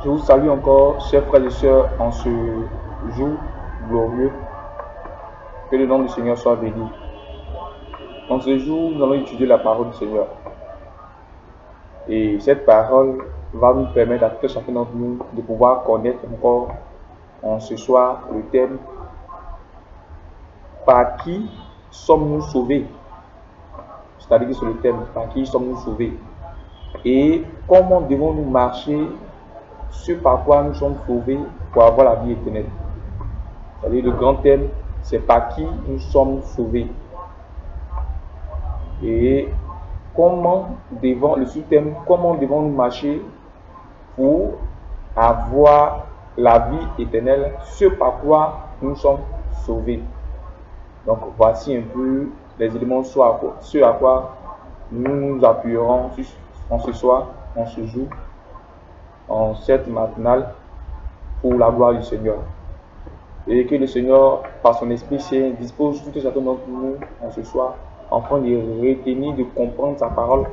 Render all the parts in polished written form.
Je vous salue encore, chers frères et sœurs, en ce jour glorieux. Que le nom du Seigneur soit béni. En ce jour, nous allons étudier la parole du Seigneur. Et cette parole va nous permettre à tout chacun d'entre nous de pouvoir connaître encore en ce soir le thème: par qui sommes-nous sauvés? C'est-à-dire que c'est le thème: par qui sommes-nous sauvés? Et comment devons-nous marcher, ce par quoi nous sommes sauvés pour avoir la vie éternelle? C'est-à-dire le grand thème, c'est par qui nous sommes sauvés. Et le sous-thème, comment devons-nous marcher pour avoir la vie éternelle, ce par quoi nous sommes sauvés. Donc voici un peu les éléments, ce à quoi nous nous appuierons en ce soir, en ce jour, en cette matinale, pour la gloire du Seigneur. Et que le Seigneur, par son Esprit Saint, dispose tout un chacun d'entre nous en ce soir, afin de retenir, de comprendre sa parole,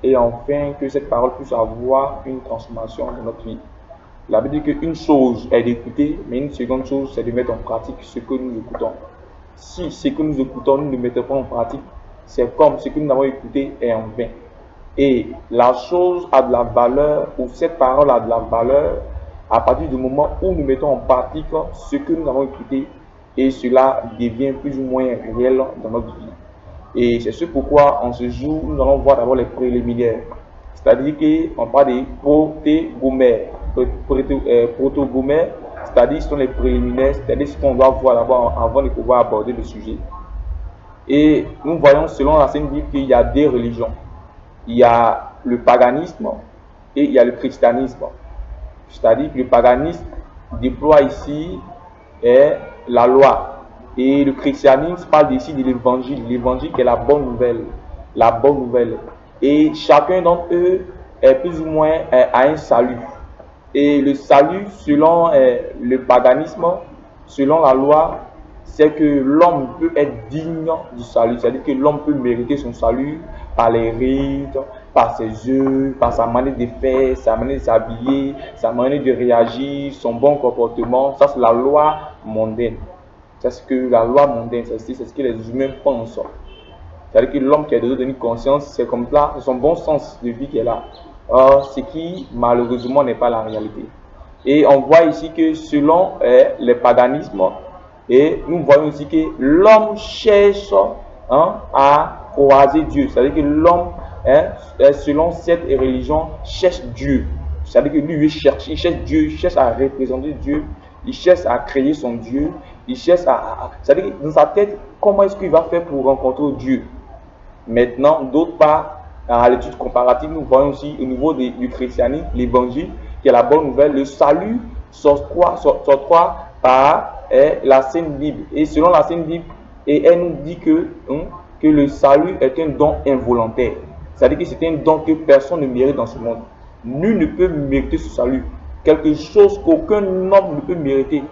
et enfin que cette parole puisse avoir une transformation dans notre vie. La Bible dit qu'une chose est d'écouter, mais une seconde chose, c'est de mettre en pratique ce que nous écoutons. Si ce que nous écoutons, nous ne mettons pas en pratique, c'est comme ce que nous avons écouté est en vain. Et la chose a de la valeur, ou cette parole a de la valeur, à partir du moment où nous mettons en pratique ce que nous avons écouté, et cela devient plus ou moins réel dans notre vie. Et c'est ce pourquoi en ce jour, nous allons voir d'abord les préliminaires. C'est-à-dire qu'on parle des protégomères. Protégomères, c'est-à-dire ce sont les préliminaires, c'est-à-dire ce qu'on doit voir d'abord avant de pouvoir aborder le sujet. Et nous voyons selon la Sainte Bible qu'il y a deux religions. Il y a le paganisme et il y a le christianisme. C'est-à-dire que le paganisme déploie ici la loi. Et le christianisme parle ici de l'évangile. L'évangile qui est la bonne nouvelle. La bonne nouvelle. Et chacun d'entre eux est plus ou moins a un salut. Et le salut, selon le paganisme, selon la loi, c'est que l'homme peut être digne du salut. C'est-à-dire que l'homme peut mériter son salut par les rites, par ses œuvres, par sa manière de faire, sa manière de s'habiller, sa manière de réagir, son bon comportement. Ça, c'est la loi mondaine. C'est ce que la loi mondaine, c'est ce que les humains pensent. C'est-à-dire que l'homme qui a déjà donné conscience, c'est comme ça, c'est son bon sens de vie qui est là. Or, ce qui, malheureusement, n'est pas la réalité. Et on voit ici que selon le paganisme, et nous voyons aussi que l'homme cherche à croiser Dieu. C'est-à-dire que l'homme, selon cette religion, cherche Dieu. C'est-à-dire que lui, il cherche Dieu, il cherche à représenter Dieu, il cherche à créer son Dieu, il cherche à... C'est-à-dire que dans sa tête, comment est-ce qu'il va faire pour rencontrer Dieu? Maintenant, d'autre part, à l'étude comparative, nous voyons aussi au niveau du christianisme, l'évangile, qui est la bonne nouvelle, le salut s'octroie par la Sainte Bible. Et selon la Sainte Bible, elle nous dit que le salut est un don involontaire. C'est-à-dire que c'est un don que personne ne mérite dans ce monde. Nul ne peut mériter ce salut. Quelque chose qu'aucun homme ne peut mériter.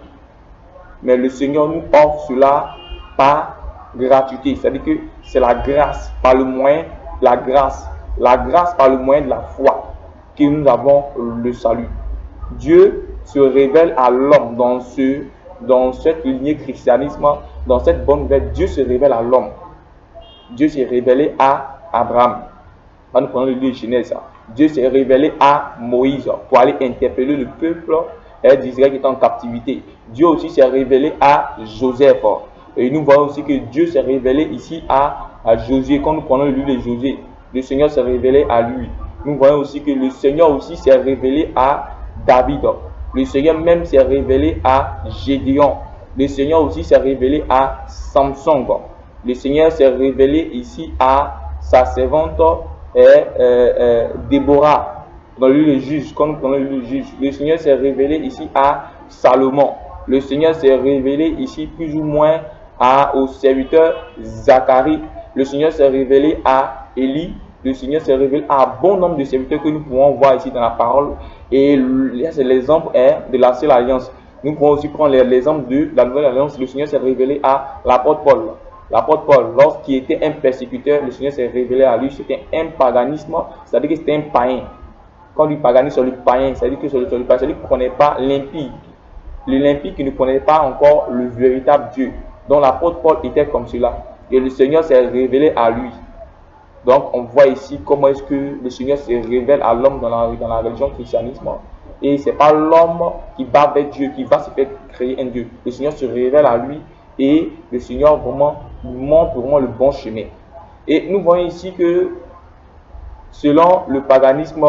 Mais le Seigneur nous offre cela par gratuité. C'est-à-dire que c'est la grâce par le moyen de la grâce. La grâce par le moyen de la foi que nous avons le salut. Dieu se révèle à l'homme dans cette lignée christianisme, dans cette bonne nouvelle. Dieu se révèle à l'homme. Dieu s'est révélé à Abraham. Nous prenons le livre de Genèse. Dieu s'est révélé à Moïse pour aller interpeller le peuple d'Israël qui est en captivité. Dieu aussi s'est révélé à Joseph. Et nous voyons aussi que Dieu s'est révélé ici à Josué. Quand nous prenons le livre de Josué, le Seigneur s'est révélé à lui. Nous voyons aussi que le Seigneur aussi s'est révélé à David. Le Seigneur même s'est révélé à Gédéon. Le Seigneur aussi s'est révélé à Samson. Le Seigneur s'est révélé ici à sa servante Déborah. Dans le livre des Juges, quand nous prenons le livre des Juges, le Seigneur s'est révélé ici à Salomon. Le Seigneur s'est révélé ici plus ou moins au serviteur Zacharie. Le Seigneur s'est révélé à Élie. Le Seigneur s'est révélé à un bon nombre de serviteurs que nous pouvons voir ici dans la parole. Et c'est l'exemple de la seule alliance. Nous pouvons aussi prendre l'exemple de la nouvelle alliance. Le Seigneur s'est révélé à l'apôtre Paul. L'apôtre Paul, lorsqu'il était un persécuteur, le Seigneur s'est révélé à lui. C'était un paganisme, c'est-à-dire que c'était un païen. Quand on dit paganisme, c'est le païen, c'est-à-dire que c'est le païen, c'est-à-dire qu'il ne connaît pas l'impie. L'impie qui ne connaît pas encore le véritable Dieu. Donc l'apôtre Paul était comme cela. Et le Seigneur s'est révélé à lui. Donc on voit ici comment est-ce que le Seigneur se révèle à l'homme dans la religion christianisme. Et ce n'est pas l'homme qui va vers Dieu, qui va se faire créer un Dieu. Le Seigneur se révèle à lui et le Seigneur vraiment montre vraiment le bon chemin. Et nous voyons ici que selon le paganisme,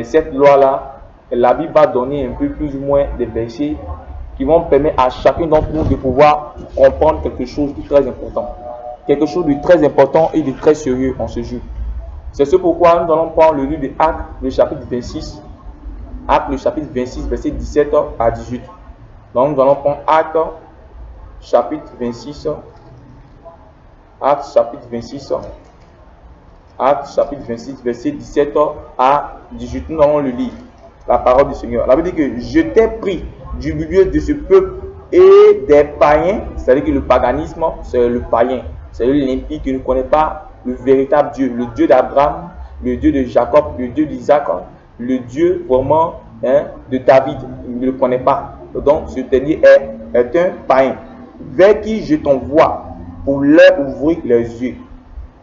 cette loi-là, la Bible va donner un peu plus ou moins des versets qui vont permettre à chacun d'entre nous de pouvoir comprendre quelque chose de très important. Quelque chose de très important et de très sérieux en ce jour. C'est ce pourquoi nous allons prendre le livre de Actes, le chapitre 26. Actes, le chapitre 26, verset 17 à 18. Donc nous allons prendre Actes, chapitre 26. Actes, chapitre 26. Actes, chapitre 26, verset 17 à 18. Nous allons le lire. La parole du Seigneur. La Bible dit que je t'ai pris du milieu de ce peuple et des païens, c'est-à-dire que le paganisme, c'est le païen, c'est l'impie qui ne connaît pas le véritable Dieu, le Dieu d'Abraham, le Dieu de Jacob, le Dieu d'Isaac, le Dieu vraiment de David. Il ne le connaît pas. Donc ce dernier est un païen, vers qui je t'envoie pour leur ouvrir les yeux,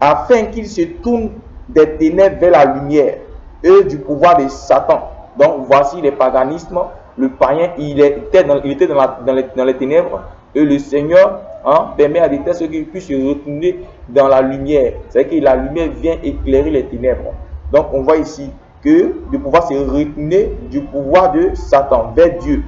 afin qu'ils se tournent des ténèbres vers la lumière et du pouvoir de Satan. Donc voici les paganismes, le païen, il était dans les ténèbres et le Seigneur permet à des tels qu'ils puissent se retourner dans la lumière. C'est-à-dire que la lumière vient éclairer les ténèbres. Donc on voit ici que de pouvoir se retourner du pouvoir de Satan vers Dieu,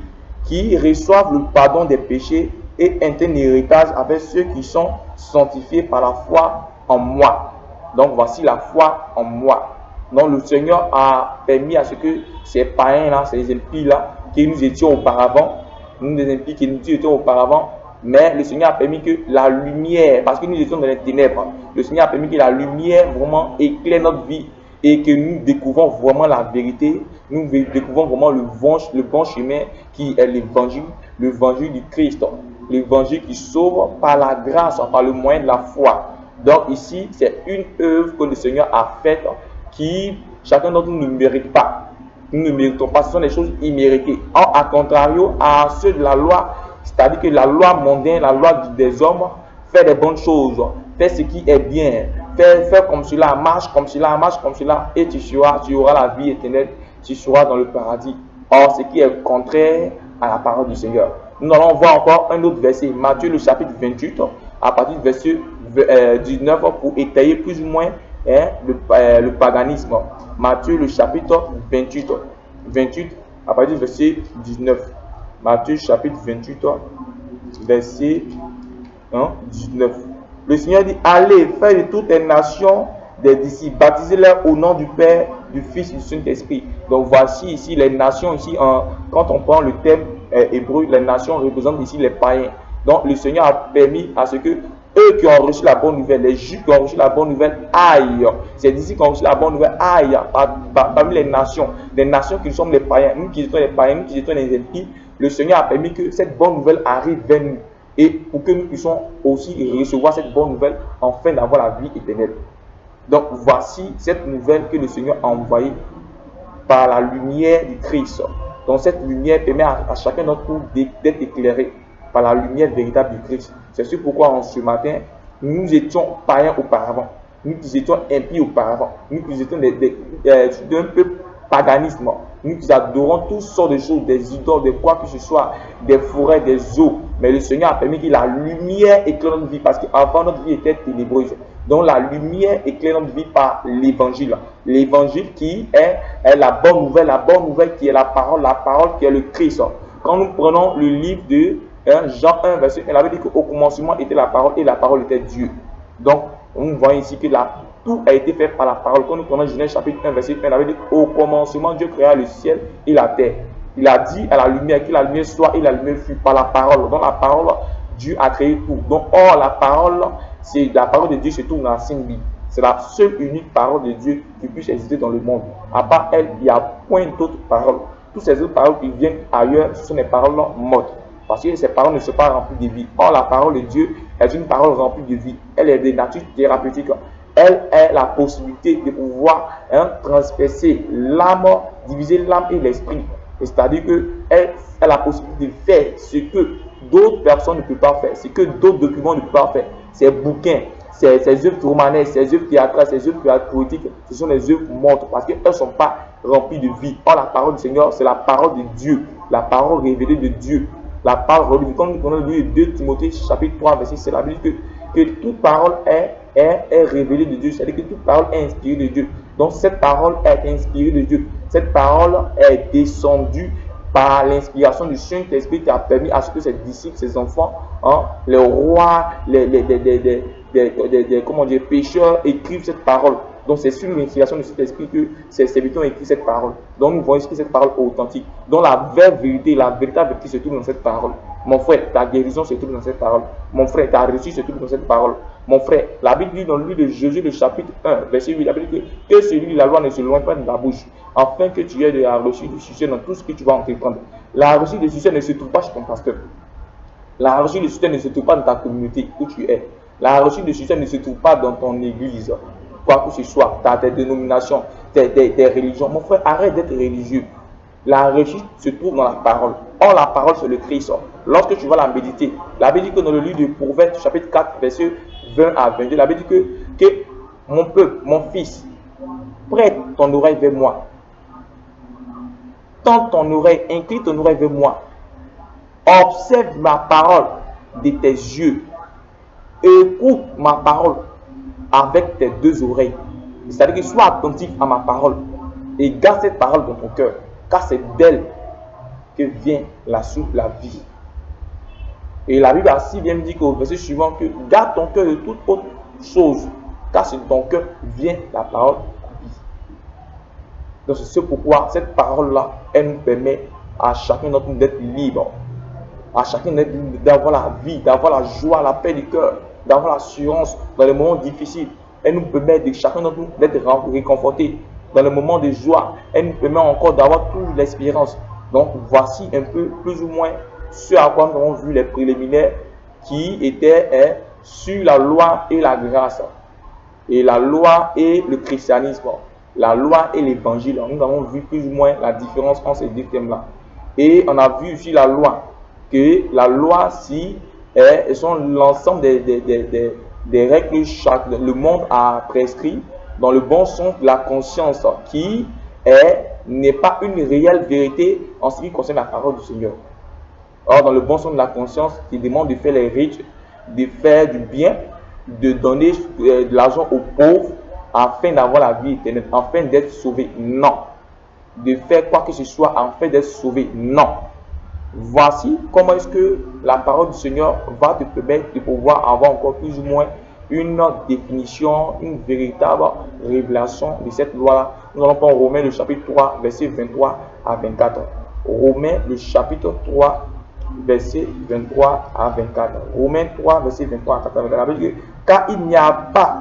qui reçoivent le pardon des péchés et un héritage avec ceux qui sont sanctifiés par la foi en moi. Donc voici la foi en moi. Donc le Seigneur a permis à ce que ces païens-là, ces impies-là, que nous étions auparavant, nous des impies que nous étions auparavant, mais le Seigneur a permis que la lumière, parce que nous étions dans les ténèbres, le Seigneur a permis que la lumière vraiment éclaire notre vie et que nous découvrons vraiment la vérité, nous découvrons vraiment le bon chemin qui est l'évangile du Christ, l'évangile qui sauve par la grâce, par le moyen de la foi. Donc ici, c'est une œuvre que le Seigneur a faite qui, chacun d'entre nous ne mérite pas. Nous ne méritons pas, ce sont des choses imméritées. A contrario à ceux de la loi, c'est-à-dire que la loi mondaine, la loi des hommes, fait des bonnes choses, fait ce qui est bien, fait comme cela, marche comme cela, marche comme cela, et tu auras la vie éternelle, tu seras dans le paradis. Or, ce qui est contraire à la parole du Seigneur. Nous allons voir encore un autre verset, Matthieu le chapitre 28, à partir du verset 19, pour étayer plus ou moins le paganisme. Matthieu le chapitre 28, à partir du verset 19. Matthieu chapitre 28, verset 19. Le Seigneur dit, allez, faites de toutes les nations des disciples, baptisez-les au nom du Père, du Fils et du Saint-Esprit. Donc voici ici les nations, ici, quand on prend le thème hébreu, les nations représentent ici les païens. Donc le Seigneur a permis à ce que eux qui ont reçu la bonne nouvelle, les Juifs qui ont reçu la bonne nouvelle, aillent. C'est d'ici qui ont reçu la bonne nouvelle, aillent parmi les nations qui sommes les païens. Nous qui étions les païens, nous qui étions les impies, le Seigneur a permis que cette bonne nouvelle arrive vers nous. Et pour que nous puissions aussi recevoir cette bonne nouvelle, afin d'avoir la vie éternelle. Donc voici cette nouvelle que le Seigneur a envoyée par la lumière du Christ. Donc cette lumière permet à chacun d'entre nous d'être éclairé par la lumière véritable du Christ. C'est ce pourquoi ce matin, nous étions païens auparavant. Nous qui étions impies auparavant. Nous qui étions d'un peuple paganisme. Nous qui adorons toutes sortes de choses, des idoles, de quoi que ce soit, des forêts, des eaux. Mais le Seigneur a permis que la lumière éclaire notre vie, parce qu'avant notre vie était ténébreuse. Donc la lumière éclaire notre vie par l'évangile. L'évangile qui est la bonne nouvelle qui est la parole qui est le Christ. Quand nous prenons le livre de Jean 1, verset 1, il avait dit qu'au commencement était la parole et la parole était Dieu. Donc, nous voyons ici que tout a été fait par la parole. Quand nous prenons Genèse chapitre 1, verset 1, il avait dit qu'au commencement, Dieu créa le ciel et la terre. Il a dit à la lumière que la lumière soit et la lumière fut par la parole. Dans la parole, Dieu a créé tout. Donc, la parole de Dieu se trouve dans la Sainte Bible. C'est la seule unique parole de Dieu qui puisse exister dans le monde. À part elle, il n'y a point d'autres paroles. Toutes ces autres paroles qui viennent ailleurs, ce sont des paroles mortes. Parce que ces paroles ne sont pas remplies de vie. Or, la parole de Dieu est une parole remplie de vie. Elle est de nature thérapeutique. elle a la possibilité de pouvoir transpercer l'âme, diviser l'âme et l'esprit. C'est-à-dire qu'elle a la possibilité de faire ce que d'autres personnes ne peuvent pas faire, ce que d'autres documents ne peuvent pas faire. Ces bouquins, ces œuvres romanesques, ces œuvres théâtrales, ces œuvres poétiques, ce sont des œuvres mortes parce qu'elles ne sont pas remplies de vie. Or, la parole du Seigneur, c'est la parole de Dieu, la parole révélée de Dieu. La parole, comme nous prenons le 2 Timothée chapitre 3, verset 7, la Bible dit que toute parole est révélée de Dieu, c'est-à-dire que toute parole est inspirée de Dieu. Donc cette parole est inspirée de Dieu. Cette parole est descendue par l'inspiration du Saint-Esprit qui a permis à ce que ses disciples, ses enfants, les rois, comment dire, pécheurs écrivent cette parole. Donc c'est sur l'inspiration du Saint-Esprit que ces serviteurs ont écrit cette parole. Donc nous voyons ici que cette parole est authentique. Donc la vraie vérité, la véritable vérité se trouve dans cette parole. Mon frère, ta guérison se trouve dans cette parole. Mon frère, ta réussite se trouve dans cette parole. Mon frère, la Bible dit dans le livre de Josué, le chapitre 1, verset 8, la Bible dit que celui de la loi ne se loin pas de la bouche, afin que tu aies de la réussite du succès dans tout ce que tu vas entreprendre. La réussite du succès ne se trouve pas chez ton pasteur. La réussite du succès ne se trouve pas dans ta communauté où tu es. La réussite du succès ne se trouve pas dans ton église. Quoi que ce soit, tes dénominations, tes religions. Mon frère, arrête d'être religieux. La réussite se trouve dans la parole. Or, la parole, c'est le Christ. Lorsque tu vas la méditer, la Bible dit que dans le livre de Proverbes, chapitre 4, verset 20 à 22, la Bible dit que mon peuple, mon fils, prête ton oreille vers moi. Tends ton oreille, incline ton oreille vers moi. Observe ma parole de tes yeux. Écoute ma parole avec tes deux oreilles. C'est-à-dire que sois attentif à ma parole et garde cette parole dans ton cœur, car c'est d'elle que vient la source de la vie. Et la Bible ainsi vient me dire qu'au verset suivant que garde ton cœur de toute autre chose, car c'est de ton cœur vient la parole de vie. Donc c'est pourquoi cette parole-là, elle nous permet à chacun d'entre nous d'être libre, à chacun d'avoir la vie, d'avoir la joie, la paix du cœur, d'avoir l'assurance dans les moments difficiles. Elle nous permet de chacun d'entre nous d'être réconforté dans les moments de joie. Elle nous permet encore d'avoir toujours l'espérance. Donc voici un peu plus ou moins ce à quoi nous avons vu les préliminaires qui étaient sur la loi et la grâce. Et la loi et le christianisme. La loi et l'évangile. Nous avons vu plus ou moins la différence entre ces deux thèmes-là. Et on a vu aussi la loi. Que la loi, si sont l'ensemble des règles que le monde a prescrit dans le bon sens de la conscience qui n'est pas une réelle vérité en ce qui concerne la parole du Seigneur. Or, dans le bon sens de la conscience, qui demande de faire les riches, de faire du bien, de donner de l'argent aux pauvres afin d'avoir la vie éternelle, afin d'être sauvé. Non. De faire quoi que ce soit afin d'être sauvé. Non. Voici comment est-ce que la parole du Seigneur va te permettre de pouvoir avoir encore plus ou moins une définition, une véritable révélation de cette loi-là. Nous allons prendre Romains le chapitre 3, verset 23 à 24. Romains le chapitre 3, verset 23 à 24. Romains 3, verset 23 à 24. Car il n'y a pas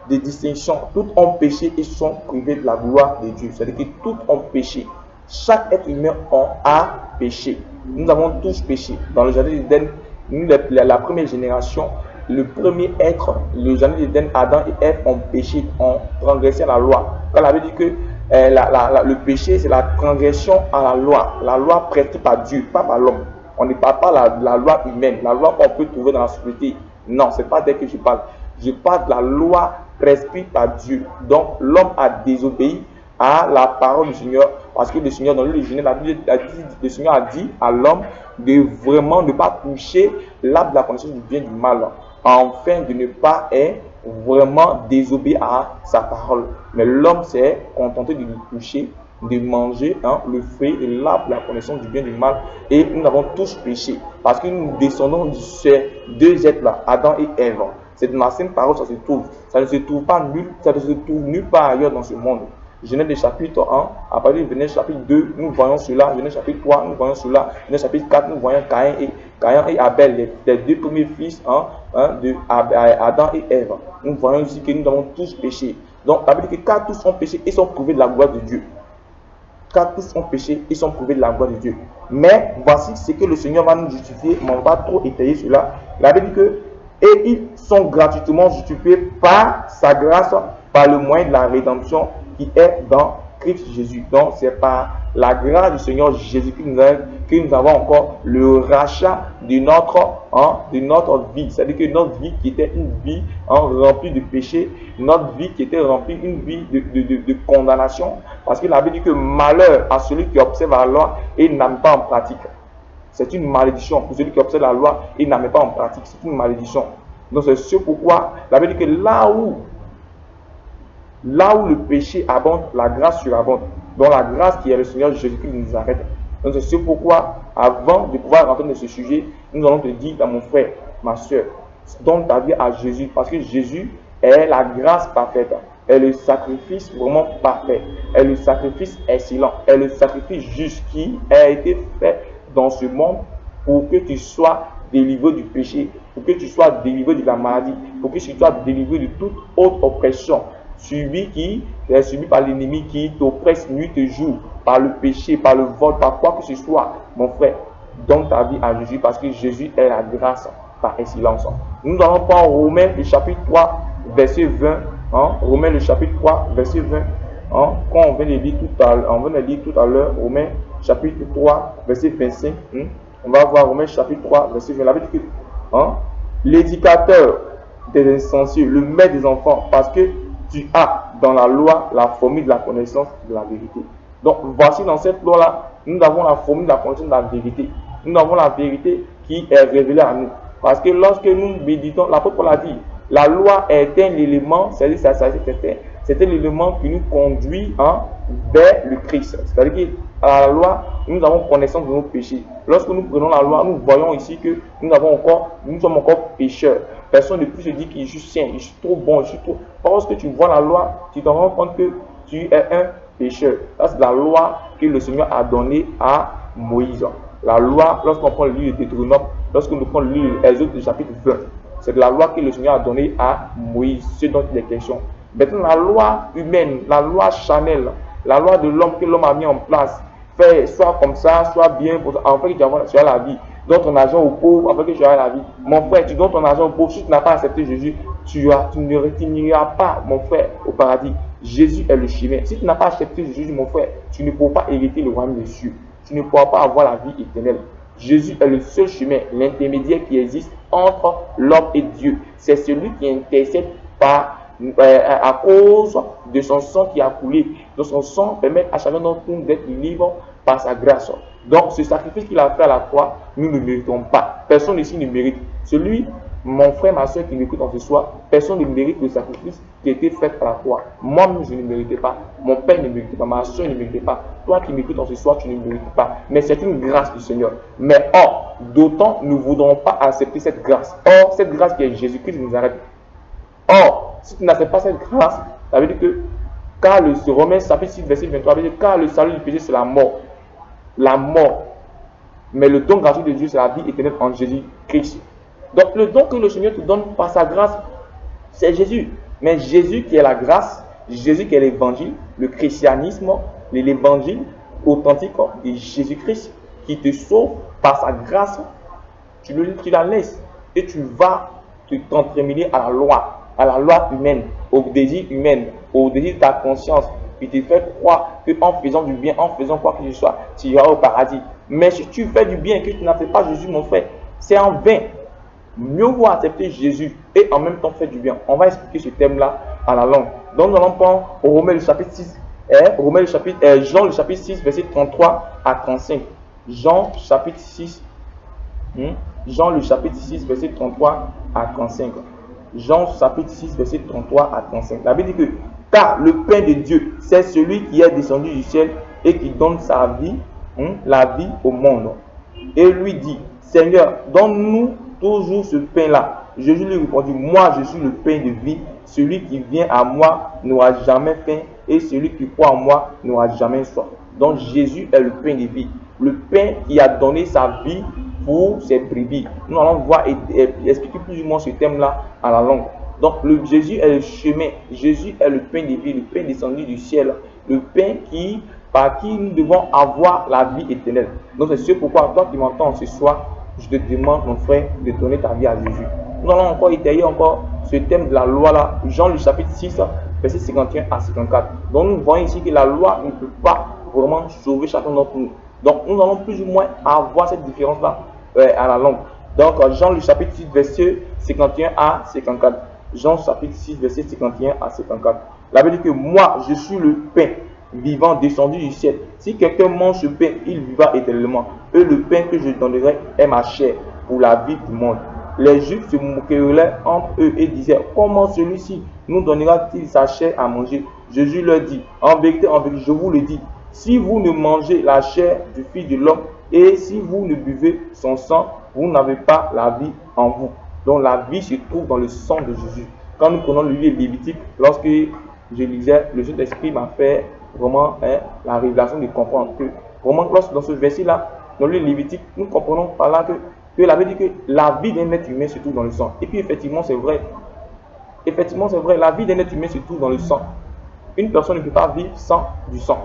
de distinction. Tous ont péché et sont privés de la gloire de Dieu. C'est-à-dire que tous ont péché. Chaque être humain a péché. Nous avons tous péché. Dans le jardin d'Éden, la première génération, le premier être, le jardin d'Éden, Adam et Ève ont péché, ont transgressé la loi. Quand la Bible dit que le péché, c'est la transgression à la loi prescrite par Dieu, pas par l'homme. On ne parle pas de la loi humaine, la loi qu'on peut trouver dans la société. Non, ce n'est pas d'elle que je parle. Je parle de la loi prescrite par Dieu. Donc, l'homme a désobéi à la parole du Seigneur, parce que le Seigneur, dans le Genèse, le Seigneur a dit à l'homme de vraiment ne pas toucher l'arbre de la connaissance du bien et du mal, afin de ne pas vraiment désobéir à sa parole. Mais l'homme s'est contenté de le toucher, de manger le fruit et l'arbre de la connaissance du bien et du mal, et nous avons tous péché, parce que nous descendons de ces deux êtres-là, Adam et Ève. C'est dans la Sainte Parole, ça se trouve. Ça ne se trouve pas nulle part ailleurs dans ce monde. Genèse chapitre 1, à partir du Genèse chapitre 2, nous voyons cela. Genèse chapitre 3, nous voyons cela. Genèse chapitre 4, nous voyons Caïn et Abel, les deux premiers fils de Adam et Ève. Nous voyons aussi que nous avons tous péché. Donc, la Bible dit que car tous ont péché et sont privés de la gloire de Dieu. Car tous ont péché et sont privés de la gloire de Dieu. Mais voici ce que le Seigneur va nous justifier, mais on va pas trop étayer cela. La Bible dit que et ils sont gratuitement justifiés par sa grâce, par le moyen de la rédemption qui est dans Christ Jésus. Donc c'est par la grâce du Seigneur Jésus que nous avons encore le rachat de notre vie. C'est-à-dire que notre vie qui était une vie remplie de péché, notre vie qui était remplie une vie de condamnation, parce que la Bible dit que malheur à celui qui observe la loi et n'a pas en pratique. C'est une malédiction pour celui qui observe la loi et n'a pas en pratique. C'est une malédiction. Donc c'est ce pourquoi la Bible dit que là où le péché abonde, la grâce surabonde. Donc la grâce qui est le Seigneur Jésus-Christ nous arrête. Donc c'est ce pourquoi, avant de pouvoir rentrer dans ce sujet, nous allons te dire à mon frère, ma soeur, donne ta vie à Jésus, parce que Jésus est la grâce parfaite, est le sacrifice vraiment parfait, est le sacrifice excellent, est le sacrifice juste qui a été fait dans ce monde pour que tu sois délivré du péché, pour que tu sois délivré de la maladie, pour que tu sois délivré de toute autre oppression subie par l'ennemi qui t'oppresse nuit et jour, par le péché, par le vol, par quoi que ce soit. Mon frère, donne ta vie à Jésus, parce que Jésus est la grâce par excellence. Nous allons prendre Romains le chapitre 3, verset 20. Romains le chapitre 3, verset 20. Quand on vient de lire tout à l'heure, Romains chapitre 3, verset 25. On va voir Romains chapitre 3, verset 20. La Bible dit que l'éducateur des insensés, le maître des enfants, parce que tu as dans la loi la formule de la connaissance de la vérité. Donc voici dans cette loi-là, nous avons la formule de la connaissance de la vérité. Nous avons la vérité qui est révélée à nous. Parce que lorsque nous méditons, l'apôtre Paul a dit, la loi est un élément, c'est-à-dire c'est un élément qui nous conduit vers le Christ. C'est-à-dire qu'à la loi, nous avons connaissance de nos péchés. Lorsque nous prenons la loi, nous voyons ici que nous sommes encore pécheurs. Personne ne peut se dire que je suis saint, je suis trop bon, je suis trop... Lorsque tu vois la loi, tu te rends compte que tu es un pécheur. Ça, c'est la loi que le Seigneur a donnée à Moïse. La loi, lorsqu'on prend le livre de Deutéronome, lorsqu'on prend le livre d'Exode chapitre 20, c'est la loi que le Seigneur a donnée à Moïse, ce dont il est question. Maintenant, la loi humaine, la loi charnelle, la loi de l'homme que l'homme a mis en place, fait soit comme ça, soit bien, afin que tu aies la vie. Donne ton argent aux pauvres afin que tu aies la vie. Mon frère, tu donnes ton argent aux pauvres. Si tu n'as pas accepté Jésus, tu n'iras pas, mon frère, au paradis. Jésus est le chemin. Si tu n'as pas accepté Jésus, mon frère, tu ne pourras pas hériter le royaume des cieux. Tu ne pourras pas avoir la vie éternelle. Jésus est le seul chemin, l'intermédiaire qui existe entre l'homme et Dieu. C'est celui qui intercède à cause de son sang qui a coulé. Donc son sang permet à chacun d'entre nous d'être libre par sa grâce. Donc ce sacrifice qu'il a fait à la croix, nous ne méritons pas. Personne ici ne mérite. Celui, mon frère, ma soeur qui m'écoute en ce soir, personne ne mérite le sacrifice qui a été fait à la croix. Moi-même, je ne méritais pas. Mon père ne méritait pas. Ma soeur ne méritait pas. Toi qui m'écoutes en ce soir, tu ne mérites pas. Mais c'est une grâce du Seigneur. Mais or, d'autant nous ne voudrons pas accepter cette grâce. Or, cette grâce qui est Jésus-Christ nous arrête. Or, si tu n'acceptes pas cette grâce, ça veut dire que, car le Romains chapitre 6, verset 23, veut dire, car le salut du péché, c'est la mort. La mort. Mais le don gratuit de Dieu, c'est la vie éternelle en Jésus-Christ. Donc, le don que le Seigneur te donne par sa grâce, c'est Jésus. Mais Jésus qui est la grâce, Jésus qui est l'évangile, le christianisme, l'évangile authentique de Jésus-Christ qui te sauve par sa grâce, tu la laisses et tu vas t'entremêler à la loi humaine, au désir humain, au désir de ta conscience, qui te fait croire qu'en faisant du bien, en faisant quoi que ce soit, tu iras au paradis. Mais si tu fais du bien et que tu n'acceptes pas Jésus, mon frère, c'est en vain. Mieux vaut accepter Jésus et en même temps faire du bien. On va expliquer ce thème-là à la langue. Donc nous allons prendre Romains le chapitre 6, Jean le chapitre 6, verset 33 à 35. Jean chapitre 6, Jean le chapitre 6, verset 33 à 35. Jean chapitre 6, verset 33 à 35. La Bible dit que, car le pain de Dieu, c'est celui qui est descendu du ciel et qui donne sa vie, la vie au monde. Et lui dit, Seigneur, donne-nous toujours ce pain-là. Jésus lui répondit, moi je suis le pain de vie. Celui qui vient à moi n'aura jamais faim et celui qui croit en moi n'aura jamais soif. Donc Jésus est le pain de vie. Le pain qui a donné sa vie pour ses brebis. Nous allons voir et expliquer plus ou moins ce thème-là à la langue. Donc Jésus est le chemin. Jésus est le pain de vie, le pain descendu du ciel. Le pain par qui nous devons avoir la vie éternelle. Donc c'est ce pourquoi toi qui m'entends ce soir, je te demande, mon frère, de donner ta vie à Jésus. Nous allons encore étayer encore ce thème de la loi là, Jean le chapitre 6, verset 51 à 54. Donc nous voyons ici que la loi ne peut pas vraiment sauver chacun d'entre nous. Donc nous allons plus ou moins avoir cette différence là à la langue. Donc Jean le chapitre 6, verset 51 à 54. Jean chapitre 6, verset 51 à 54. La Bible dit que moi, je suis le pain vivant descendu du ciel. Si quelqu'un mange ce pain, il vivra éternellement. Et le pain que je donnerai est ma chair pour la vie du monde. Les Juifs se moqueraient entre eux et disaient, comment celui-ci nous donnera-t-il sa chair à manger? Jésus leur dit, en vérité, je vous le dis, si vous ne mangez la chair du Fils de l'homme et si vous ne buvez son sang, vous n'avez pas la vie en vous. Donc la vie se trouve dans le sang de Jésus. Quand nous prenons le livre Lévitique, lorsque je lisais, le Saint-Esprit m'a fait vraiment la révélation de comprendre que, vraiment, lorsque dans ce verset-là, dans le livre Lévitique, nous comprenons par là que la Bible dit que la vie d'un être humain se trouve dans le sang. Et puis effectivement, c'est vrai. Effectivement, c'est vrai, la vie d'un être humain se trouve dans le sang. Une personne ne peut pas vivre sans du sang.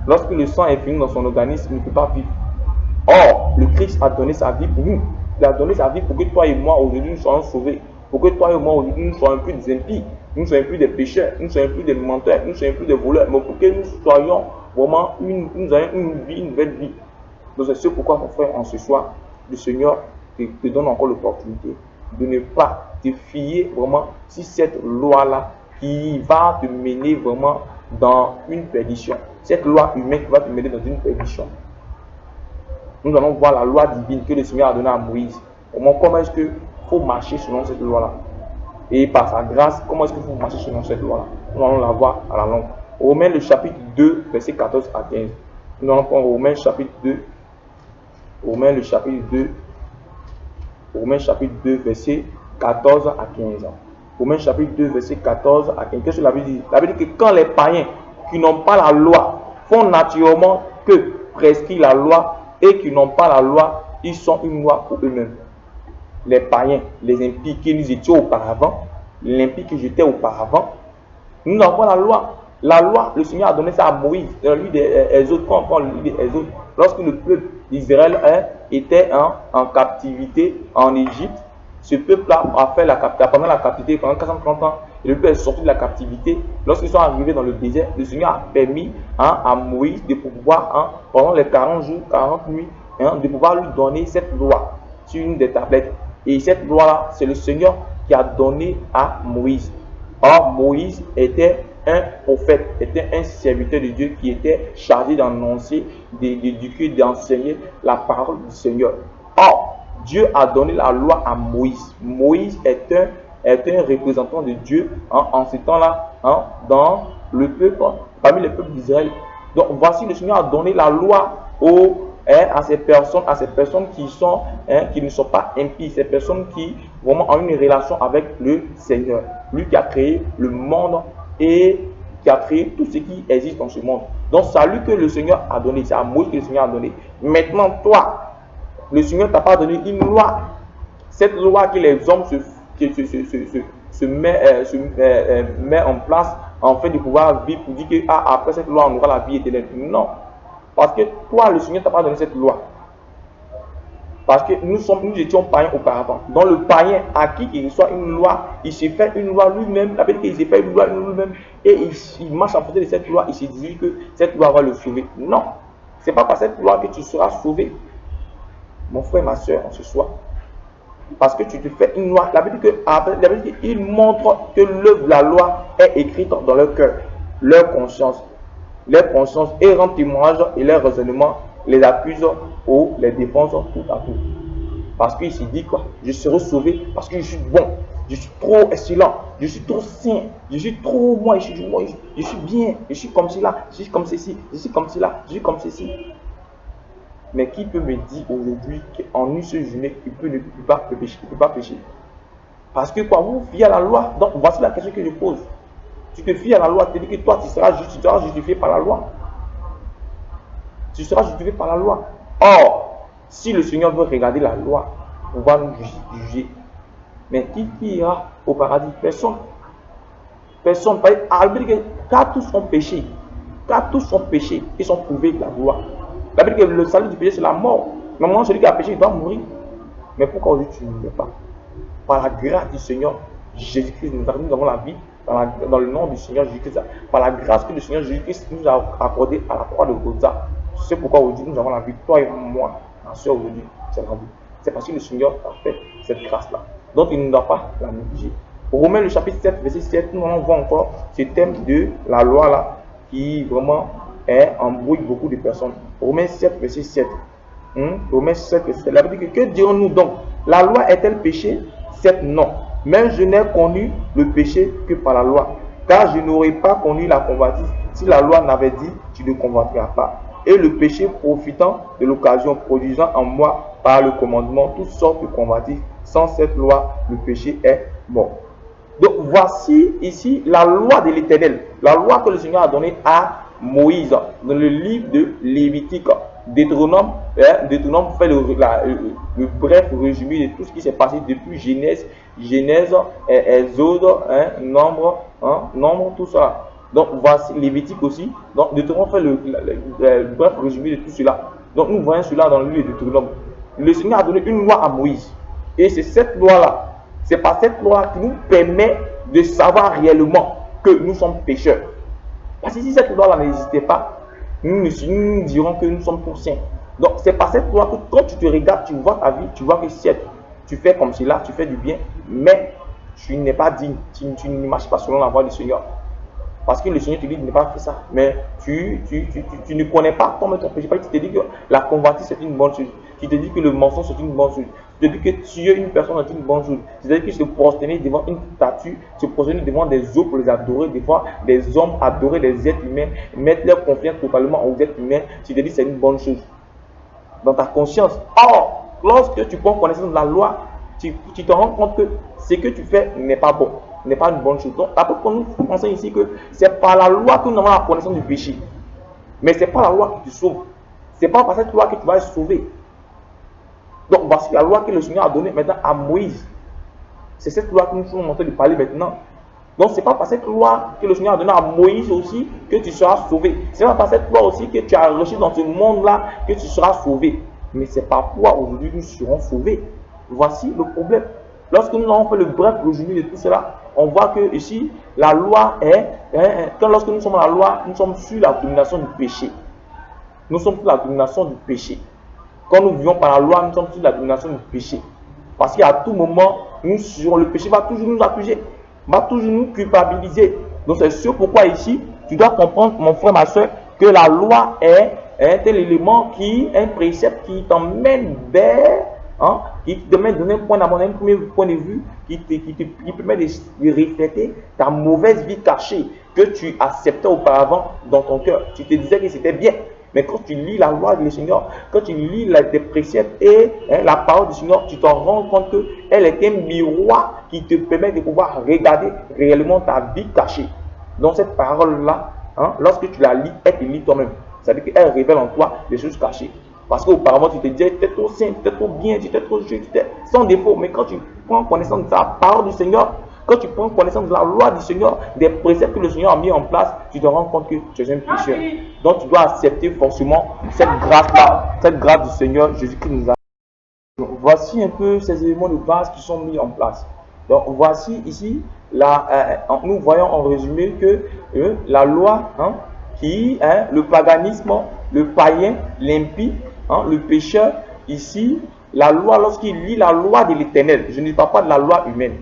Lorsque le sang est fini dans son organisme, il ne peut pas vivre. Or, le Christ a donné sa vie pour nous. Il a donné sa vie pour que toi et moi, aujourd'hui, nous soyons sauvés. Pour que toi et moi, aujourd'hui, nous ne soyons plus des impies. Nous ne soyons plus des pécheurs. Nous ne soyons plus des menteurs. Nous ne soyons plus des voleurs. Mais pour que nous soyons vraiment nous ayons une vie, une belle vie. Donc, c'est ce pourquoi, mon frère, en ce soir, le Seigneur te donne encore l'opportunité de ne pas te fier vraiment sur cette loi-là qui va te mener vraiment dans une perdition. Cette loi humaine qui va te mener dans une perdition. Nous allons voir la loi divine que le Seigneur a donnée à Moïse. Comment est-ce qu'il faut marcher selon cette loi-là? Et par sa grâce, comment est-ce qu'il faut marcher selon cette loi-là? Nous allons la voir à la longue. Romains le chapitre 2, verset 14 à 15. Nous allons prendre Romains chapitre 2. Romains le chapitre 2. Romains chapitre 2, verset 14 à 15. Romains chapitre 2, verset 14 à 15. Qu'est-ce que la Bible dit? La Bible dit que quand les païens qui n'ont pas la loi font naturellement que prescrit la loi et qui n'ont pas la loi, ils sont une loi pour eux-mêmes. Les païens, les impies que nous étions auparavant, l'impie que j'étais auparavant, nous n'avons pas la loi. La loi, le Seigneur a donné ça à Moïse. Dans le livre d'Exode, quand on prend le livre d'Exode, lorsque le peuple d'Israël était en captivité en Égypte, ce peuple-là a fait pendant la captivité, pendant 430 ans, et le peuple est sorti de la captivité. Lorsqu'ils sont arrivés dans le désert, le Seigneur a permis à Moïse de pouvoir, pendant les 40 jours, 40 nuits, de pouvoir lui donner cette loi sur une des tablettes. Et cette loi-là, c'est le Seigneur qui a donné à Moïse. Or, Moïse était un prophète, était un serviteur de Dieu qui était chargé d'annoncer, d'éduquer, d'enseigner la parole du Seigneur. Or, Dieu a donné la loi à Moïse. Moïse est un représentant de Dieu en ce temps-là, dans le peuple, parmi les peuples d'Israël. Donc, voici le Seigneur a donné la loi à ces personnes qui ne sont pas impies, ces personnes qui vraiment ont une relation avec le Seigneur. Lui qui a créé le monde et qui a créé tout ce qui existe dans ce monde. Donc, c'est à lui que le Seigneur a donné, c'est à Moïse que le Seigneur a donné. Maintenant, toi, le Seigneur t'a pas donné une loi. Cette loi que les hommes se met en place en fait de pouvoir vivre pour dire que après cette loi, on aura la vie éternelle. Non. Parce que toi, le Seigneur t'a pas donné cette loi. Parce que nous étions païens auparavant. Donc le païen, à qui il reçoit une loi, il se fait une loi lui-même. La Bible dit qu'il s'est fait une loi lui-même. Et il marche en fonction de cette loi. Il se dit que cette loi va le sauver. Non. Ce n'est pas par cette loi que tu seras sauvé. Mon frère, ma soeur, en ce soir. Parce que tu te fais une loi. La Bible dit qu'il montre que l'œuvre de la loi est écrite dans leur cœur, leur conscience. Leur conscience et rend témoignage et leur raisonnement les accuse ou les défense tout à tout. Parce qu'il se dit quoi? Je serai sauvé parce que je suis bon, je suis trop excellent, je suis trop saint, je suis trop moi, je suis bien, je suis comme cela, je suis comme ceci, je suis comme cela, je suis comme ceci. Mais qui peut me dire aujourd'hui qu'en une seule journée, il ne peut pas pécher? Parce que quoi, vous fiez à la loi. Donc voici la question que je pose. Tu te fies à la loi, tu dis que toi tu seras justifié par la loi. Tu seras justifié par la loi. Or, si le Seigneur veut regarder la loi, on va nous juger. Mais qui ira au paradis? Personne. Personne. Car tous ont péché. Car tous ont péché et sont prouvés de la loi. La Bible dit que le salut du péché c'est la mort. Normalement, celui qui a péché il doit mourir. Mais pourquoi aujourd'hui tu ne meurs pas? par la grâce du Seigneur Jésus-Christ. Nous avons la vie dans le nom du Seigneur Jésus-Christ. Par la grâce que le Seigneur Jésus-Christ nous a accordée à la croix de Golgotha. C'est pourquoi aujourd'hui nous avons la vie, toi et moi, ma soeur, aujourd'hui, c'est la vie. C'est parce que le Seigneur a fait cette grâce-là. Donc il ne doit pas la négliger. Romains le chapitre 7, verset 7, nous allons voir encore ce thème de la loi là qui vraiment embrouille beaucoup de personnes. Romains 7, verset 7. Romains 7, verset 7. La Bible dit que dirons-nous donc? La loi est-elle péché? Certes non. Mais je n'ai connu le péché que par la loi. Car je n'aurais pas connu la convoitise si la loi n'avait dit tu ne convoiteras pas. Et le péché profitant de l'occasion, produisant en moi par le commandement toutes sortes de convoitises, sans cette loi, le péché est mort. Donc voici ici la loi de l'Éternel, la loi que le Seigneur a donnée à Moïse dans le livre de Lévitique. Deutéronome fait le bref résumé de tout ce qui s'est passé depuis Genèse, Exode, Nombre, tout ça. Donc voici Lévitique aussi. Donc Deutéronome fait le bref résumé de tout cela. Donc nous voyons cela dans le livre de Deutéronome. Le Seigneur a donné une loi à Moïse. Et c'est cette loi-là, c'est par cette loi qui nous permet de savoir réellement que nous sommes pécheurs. Parce que si cette loi-là n'existait pas, nous dirons que nous sommes tous saints. Donc c'est par cette loi que quand tu te regardes, tu vois ta vie, tu vois que si tu fais comme cela, tu fais du bien, mais tu n'es pas digne, tu ne marches pas selon la voie du Seigneur. Parce que le Seigneur te dit de ne pas faire ça. Mais tu ne connais pas ton péché. Tu te dis que la convoitise c'est une bonne chose. Tu te dis que le mensonge c'est une bonne chose. Tu te dis que tuer une personne c'est une bonne chose. C'est-à-dire que se prosterner devant une statue, se prosterner devant des eaux pour les adorer, devant des hommes, adorer des êtres humains, mettre leur confiance totalement aux êtres humains, tu te dis que c'est une bonne chose. Dans ta conscience. Or, lorsque tu prends connaissance de la loi, tu te rends compte que ce que tu fais n'est pas bon, n'est pas une bonne chose. Donc, après, nous pensons ici que c'est par la loi que nous avons la connaissance du péché. Mais ce n'est pas la loi qui te sauve. Ce n'est pas par cette loi que tu vas être sauvé. Donc, voici la loi que le Seigneur a donnée maintenant à Moïse. C'est cette loi que nous sommes en train de parler maintenant. Donc, ce n'est pas par cette loi que le Seigneur a donnée à Moïse aussi que tu seras sauvé. Ce n'est pas par cette loi aussi que tu as reçu dans ce monde-là que tu seras sauvé. Mais c'est par quoi aujourd'hui nous serons sauvés. Voici le problème. Lorsque nous avons fait le bref résumé de tout cela, on voit que ici, la loi lorsque nous sommes dans la loi, nous sommes sur la domination du péché. Nous sommes sur la domination du péché. Quand nous vivons par la loi, nous sommes sur la domination du péché. Parce qu'à tout moment, le péché va toujours nous accuser, va toujours nous culpabiliser. Donc c'est sûr pourquoi ici, tu dois comprendre, mon frère, ma soeur, que la loi est un tel élément un précepte qui t'emmène vers, qui te permet de donner un point d'abord, un premier point de vue, qui permet de refléter ta mauvaise vie cachée que tu acceptais auparavant dans ton cœur. Tu te disais que c'était bien. Mais quand tu lis la loi du Seigneur, quand tu lis les préceptes et la parole du Seigneur, tu t'en rends compte qu'elle est un miroir qui te permet de pouvoir regarder réellement ta vie cachée. Donc cette parole-là, lorsque tu la lis, elle te lit toi-même. C'est-à-dire qu'elle révèle en toi des choses cachées. Parce qu'auparavant, tu te disais, tu étais trop saint, tu étais trop bien, tu étais trop juste, tu étais sans défaut. Mais quand tu prends connaissance de la parole du Seigneur, quand tu prends connaissance de la loi du Seigneur, des préceptes que le Seigneur a mis en place, tu te rends compte que tu es un pécheur. Donc tu dois accepter forcément cette grâce-là, cette grâce du Seigneur Jésus-Christ nous a. Donc, voici un peu ces éléments de base qui sont mis en place. Donc voici ici, nous voyons en résumé que la loi, le paganisme, le païen, l'impie, le pécheur, ici, la loi, lorsqu'il lit la loi de l'Éternel, je ne parle pas de la loi humaine.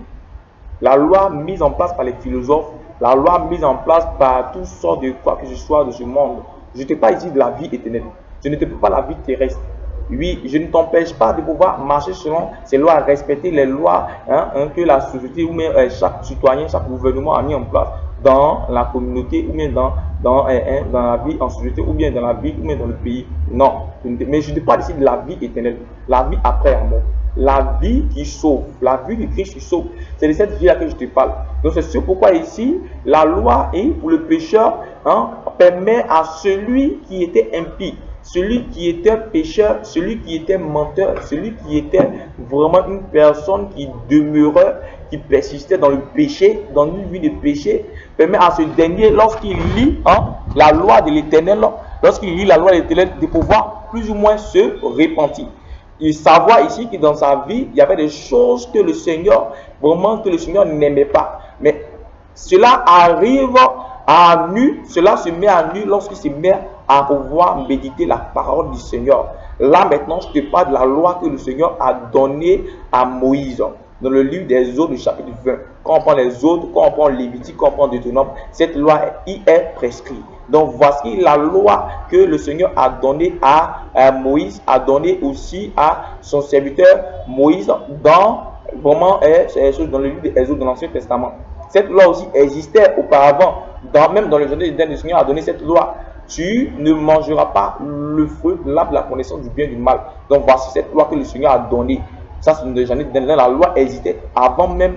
La loi mise en place par les philosophes, la loi mise en place par toutes sortes de quoi que ce soit de ce monde. Je ne te parle ici de la vie éternelle. Je ne te parle pas de la vie terrestre. Oui, je ne t'empêche pas de pouvoir marcher selon ces lois, respecter les lois que la société ou même chaque citoyen, chaque gouvernement a mis en place dans la communauté ou bien dans la vie en société ou bien dans la vie ou bien dans le pays. Non, mais je ne parle ici de la vie éternelle, la vie après la mort. La vie qui sauve, la vie du Christ qui sauve. C'est de cette vie-là que je te parle. Donc c'est sûr pourquoi ici, la loi pour le pécheur permet à celui qui était impie, celui qui était pécheur, celui qui était menteur, celui qui était vraiment une personne qui demeurait, qui persistait dans le péché, dans une vie de péché, permet à ce dernier, lorsqu'il lit la loi de l'Éternel, de pouvoir plus ou moins se repentir. Il savoir ici que dans sa vie, il y avait des choses que le Seigneur, vraiment que le Seigneur n'aimait pas. Mais cela arrive à nu, cela se met à nu lorsqu'il se met à pouvoir méditer la parole du Seigneur. Là maintenant, je te parle de la loi que le Seigneur a donnée à Moïse. Dans le livre des Exode, du chapitre 20, quand on prend les Exode, quand on prend Lévitique, quand on prend Deutéronome, cette loi y est prescrite. Donc voici la loi que le Seigneur a donnée à Moïse, a donnée aussi à son serviteur Moïse dans vraiment dans le livre des Exode de l'Ancien Testament. Cette loi aussi existait auparavant, même dans le jardin d'Éden, le Seigneur a donné cette loi. Tu ne mangeras pas le fruit de l'arbre de la connaissance du bien et du mal. Donc voici cette loi que le Seigneur a donnée. Ça, c'est une jardin d'Éden. La loi existait avant même,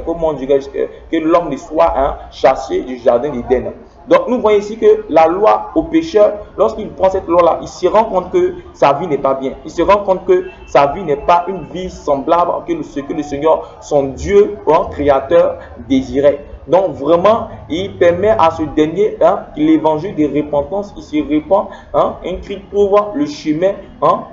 comment dirais-je, que l'homme ne soit chassé du jardin d'Éden. Donc nous voyons ici que la loi au pécheur, lorsqu'il prend cette loi-là, il se rend compte que sa vie n'est pas bien. Il se rend compte que sa vie n'est pas une vie semblable à ce que le Seigneur, son Dieu, créateur, désirait. Donc vraiment, il permet à ce dernier l'évangile de repentance, il se répand, il trouve le chemin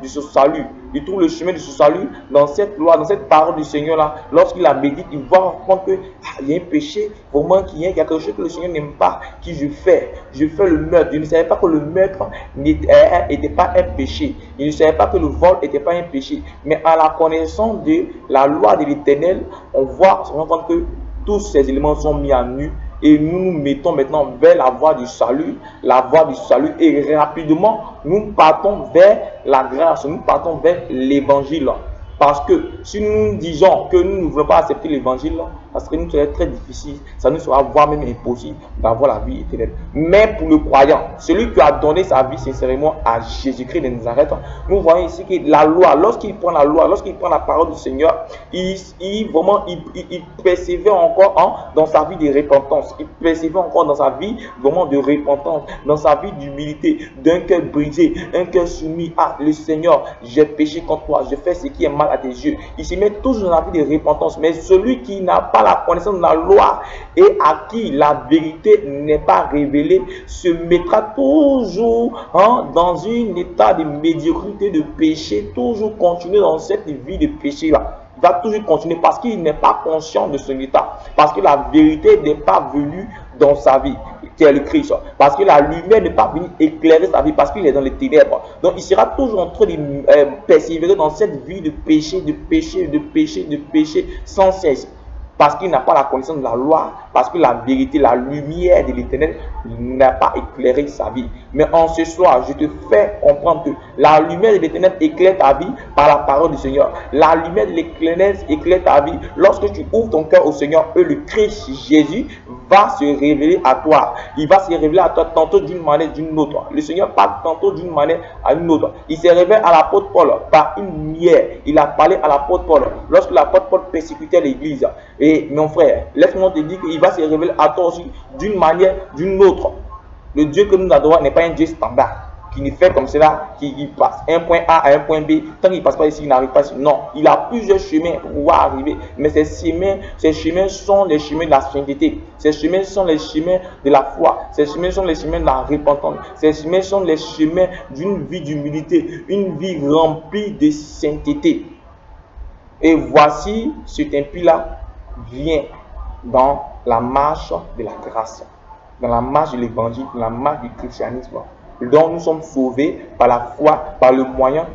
de ce salut. Il trouve le chemin de ce salut dans cette loi, dans cette parole du Seigneur là. Lorsqu'il la médite, il voit que il y a un péché, vraiment qu'il y a quelque chose que le Seigneur n'aime pas, que je fais. Je fais le meurtre. Je ne savais pas que le meurtre n'était pas un péché. Je ne savais pas que le vol n'était pas un péché. Mais à la connaissance de la loi de l'Éternel, on se rend compte que tous ces éléments sont mis à nu et nous nous mettons maintenant vers la voie du salut, et rapidement nous partons vers la grâce, nous partons vers l'évangile. Parce que si nous disons que nous ne voulons pas accepter l'évangile, parce que nous serait très difficile, ça nous sera voire même impossible d'avoir la vie éternelle. Mais pour le croyant, celui qui a donné sa vie sincèrement à Jésus-Christ de Nazareth, nous voyons ici que la loi, lorsqu'il prend la loi, lorsqu'il prend la parole du Seigneur, il persévère encore dans sa vie de repentance, il persévère encore dans sa vie vraiment de repentance, dans sa vie d'humilité, d'un cœur brisé, un cœur soumis à le Seigneur. J'ai péché contre toi, je fais ce qui est mal à tes yeux. Il se met toujours dans la vie de repentance. Mais celui qui n'a pas la connaissance de la loi et à qui la vérité n'est pas révélée se mettra toujours dans un état de médiocrité, de péché, toujours continuer dans cette vie de péché là. Il va toujours continuer parce qu'il n'est pas conscient de son état, parce que la vérité n'est pas venue dans sa vie, qui est le Christ, parce que la lumière n'est pas venue éclairer sa vie, parce qu'il est dans les ténèbres. Donc il sera toujours en train de persévérer dans cette vie de péché, de péché, de péché, de péché sans cesse. Parce qu'il n'a pas la connaissance de la loi, parce que la vérité, la lumière de l'Éternel n'a pas éclairé sa vie. Mais en ce soir, je te fais comprendre que la lumière de l'Éternel éclaire ta vie par la parole du Seigneur. La lumière de l'Éternel éclaire ta vie lorsque tu ouvres ton cœur au Seigneur et le Christ Jésus va se révéler à toi. Il va se révéler à toi tantôt d'une manière, d'une autre. Le Seigneur parle tantôt d'une manière à une autre. Il se révèle à l'apôtre Paul par une lumière. Il a parlé à l'apôtre Paul lorsque l'apôtre Paul persécutait l'église. Et mon frère, laisse-moi te dire qu'il va se révéler à toi aussi d'une manière, d'une autre. Le Dieu que nous adorons n'est pas un Dieu standard qui nous fait comme cela, qui passe un point A à un point B. Tant qu'il ne passe pas ici, il n'arrive pas ici. Non, il a plusieurs chemins pour pouvoir arriver. Mais ces chemins sont les chemins de la sainteté. Ces chemins sont les chemins de la foi. Ces chemins sont les chemins de la repentance. Ces chemins sont les chemins d'une vie d'humilité, une vie remplie de sainteté. Et voici cet impie-là vient dans la marche de la grâce, dans la marche de l'évangile, dans la marche du christianisme, dont nous sommes sauvés par la foi, par le moyen,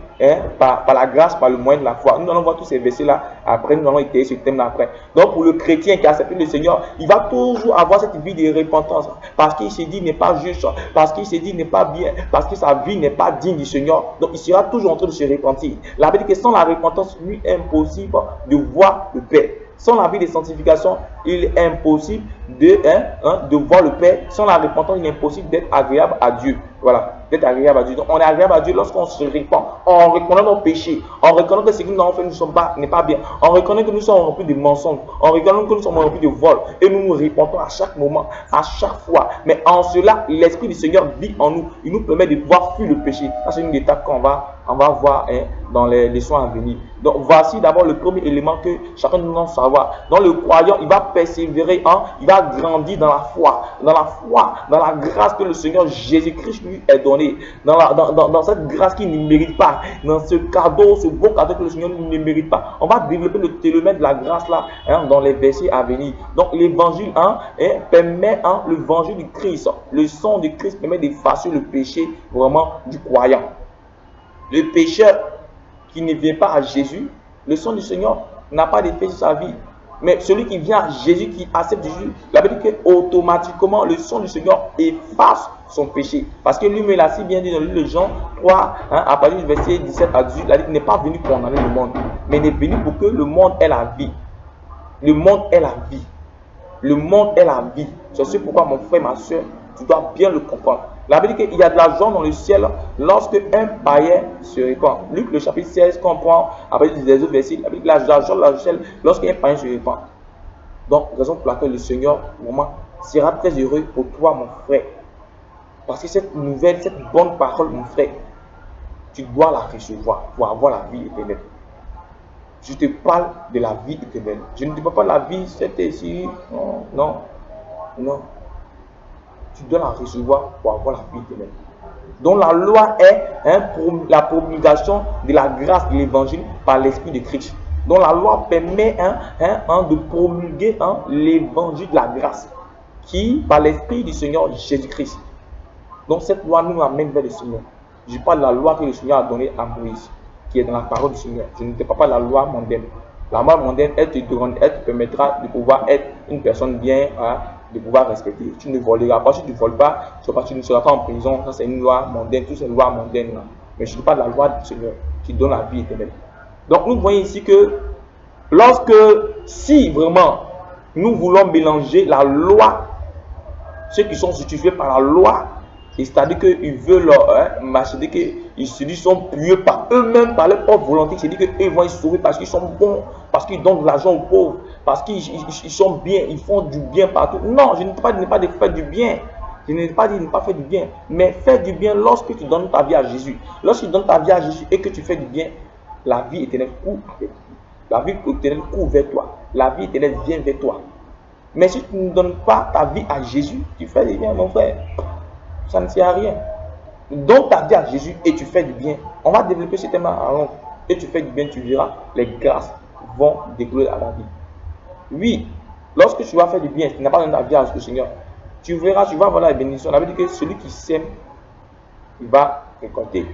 par la grâce, par le moyen de la foi. Nous allons voir tous ces versets-là après, nous allons étayer ce thème-là après. Donc pour le chrétien qui a accepté le Seigneur, il va toujours avoir cette vie de repentance, parce qu'il se dit n'est pas juste, parce qu'il se dit n'est pas bien, parce que sa vie n'est pas digne du Seigneur. Donc il sera toujours en train de se repentir. La Bible dit que sans la repentance, lui est impossible de voir le Père. Sans la vie de sanctification, il est impossible de voir le Père. Sans la repentance, il est impossible d'être agréable à Dieu. Voilà, d'être agréable à Dieu. Donc, on est agréable à Dieu lorsqu'on se répand. On reconnaît nos péchés. On reconnaît que ce que nous avons fait n'est pas bien. On reconnaît que nous sommes remplis de mensonges. On reconnaît que nous sommes remplis de vols. Et nous nous répandons à chaque moment, à chaque fois. Mais en cela, l'Esprit du Seigneur vit en nous. Il nous permet de pouvoir fuir le péché. Ça, c'est une étape qu'on va voir dans les leçons à venir. Donc, voici d'abord le premier élément que chacun de nous doit savoir. Dans le croyant, il va persévérer, il va grandir dans dans la grâce que le Seigneur Jésus-Christ lui est donné, dans cette grâce qu'il ne mérite pas, dans ce cadeau, ce beau cadeau que le Seigneur ne mérite pas. On va développer le télomètre de la grâce là, dans les versets à venir. Donc l'évangile permet, l'évangile du Christ, le sang du Christ permet d'effacer le péché vraiment du croyant. Le pécheur qui ne vient pas à Jésus, le sang du Seigneur n'a pas d'effet sur sa vie. Mais celui qui vient à Jésus, qui accepte Jésus, la Bible dit qu'automatiquement le sang du Seigneur efface son péché. Parce que lui-même, il a si bien dit dans le livre de Jean 3, à partir du verset 17 à 18, il a dit qu'il n'est pas venu condamner le monde, mais il est venu pour que le monde ait la vie. Le monde est la vie. Le monde est la vie. C'est pourquoi, mon frère, ma soeur, tu dois bien le comprendre. La Bible dit qu'il y a de la joie dans le ciel lorsque un païen se répand. Luc, le chapitre 16, comprend, après les autres versets, la Bible dit qu'il y a de la joie dans le ciel lorsqu'un païen se répand. Donc, raison pour laquelle le Seigneur, vraiment, sera très heureux pour toi, mon frère. Parce que cette nouvelle, cette bonne parole, mon frère, tu dois la recevoir pour avoir la vie éternelle. Je te parle de la vie éternelle. Je ne te parle pas de la vie, c'était ici. Non. Tu dois la recevoir pour avoir la vie éternelle. Donc la loi est la promulgation de la grâce de l'évangile par l'Esprit de Christ. Donc la loi permet de promulguer l'évangile de la grâce qui, par l'Esprit du Seigneur Jésus-Christ. Donc cette loi nous amène vers le Seigneur. Je parle de la loi que le Seigneur a donnée à Moïse, qui est dans la parole du Seigneur. Je ne te parle pas de la loi mondaine. La loi mondaine, elle te permettra de pouvoir être une personne bien, de pouvoir respecter. Tu ne voleras pas. Si tu ne voles pas, tu ne seras pas en prison. Ça, c'est une loi mondaine. Toutes ces lois mondaines là. Mais je ne parle pas de la loi du Seigneur qui donne la vie éternelle. Donc nous voyons ici que si vraiment nous voulons mélanger la loi, ceux qui sont justifiés par la loi, c'est-à-dire qu'ils veulent c'est-à-dire qu'ils se disent sont purs par eux-mêmes, par leur propre volonté, c'est-à-dire qu'ils vont être sauvés parce qu'ils sont bons, parce qu'ils donnent de l'argent aux pauvres, parce qu'ils sont bien, ils font du bien partout. Non, je ne dis pas de ne pas faire du bien. Je ne dis pas de ne pas faire du bien, mais faire du bien lorsque tu donnes ta vie à Jésus. Lorsque tu donnes ta vie à Jésus et que tu fais du bien, la vie éternelle court avec toi. La vie éternelle court vers toi. La vie éternelle vient vers toi. Mais si tu ne donnes pas ta vie à Jésus, tu fais du bien, mon frère. Ça ne sert à rien. Donne ta vie à Jésus et tu fais du bien. On va développer ce thème à long. Et tu fais du bien, tu verras, les grâces vont découler à la vie. Oui, lorsque tu vas faire du bien, tu n'as pas donné ta vie au Seigneur, tu verras, tu vas avoir la bénédiction. On avait dit que celui qui sème, il va récolter.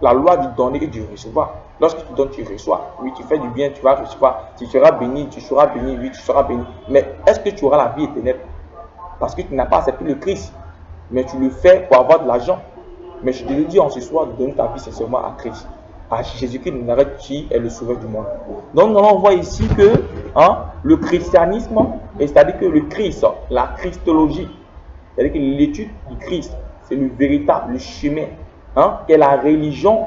La loi du donner et du recevoir. Lorsque tu donnes, tu reçois. Oui, tu fais du bien, tu vas recevoir. Tu seras béni, oui, tu seras béni. Mais est-ce que tu auras la vie éternelle? Parce que tu n'as pas accepté le Christ. Mais tu le fais pour avoir de l'argent. Mais je te le dis en ce soir, donne ta vie sincèrement à Christ, à Jésus-Christ de Nazareth qui est le sauveur du monde. Donc nous allons voir ici que le christianisme, c'est-à-dire que le Christ, la christologie, c'est-à-dire que l'étude du Christ, c'est le véritable chemin, qu'est la religion.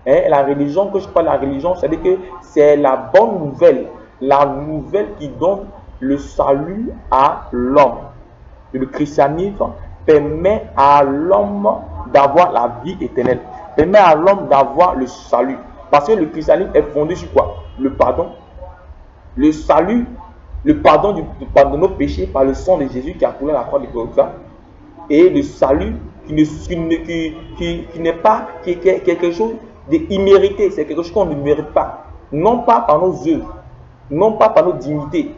La religion, que je parle de la religion, c'est-à-dire que c'est la bonne nouvelle, la nouvelle qui donne le salut à l'homme. Le christianisme permet à l'homme d'avoir la vie éternelle, permet à l'homme d'avoir le salut. Parce que le christianisme est fondé sur quoi? Le pardon, le salut, le pardon de nos péchés par le sang de Jésus qui a coulé à la croix de Golgotha, et le salut qui n'est pas quelque chose d'immérité, c'est quelque chose qu'on ne mérite pas, non pas par nos œuvres, non pas par nos dignités,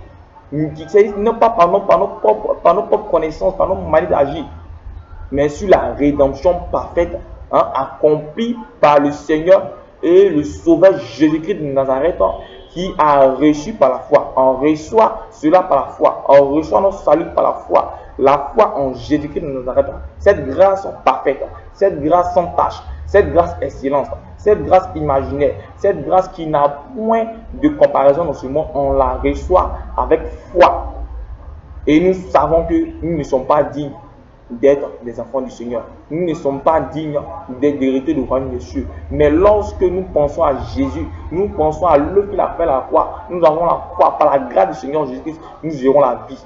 non pas par nos propres connaissances, par nos manières d'agir, mais sur la rédemption parfaite accomplie par le Seigneur et le Sauveur Jésus-Christ de Nazareth, qui a reçu par la foi. On reçoit cela par la foi. On reçoit notre salut par la foi en Jésus-Christ de Nazareth. Cette grâce parfaite, cette grâce sans tache, cette grâce excellente, cette grâce imaginaire, cette grâce qui n'a point de comparaison dans ce monde, on la reçoit avec foi. Et nous savons que nous ne sommes pas dignes d'être des enfants du Seigneur. Nous ne sommes pas dignes d'hériter le royaume des cieux. Mais lorsque nous pensons à Jésus, nous pensons à l'œuvre qu'il a fait à la croix, nous avons la foi par la grâce du Seigneur Jésus-Christ, nous aurons la vie.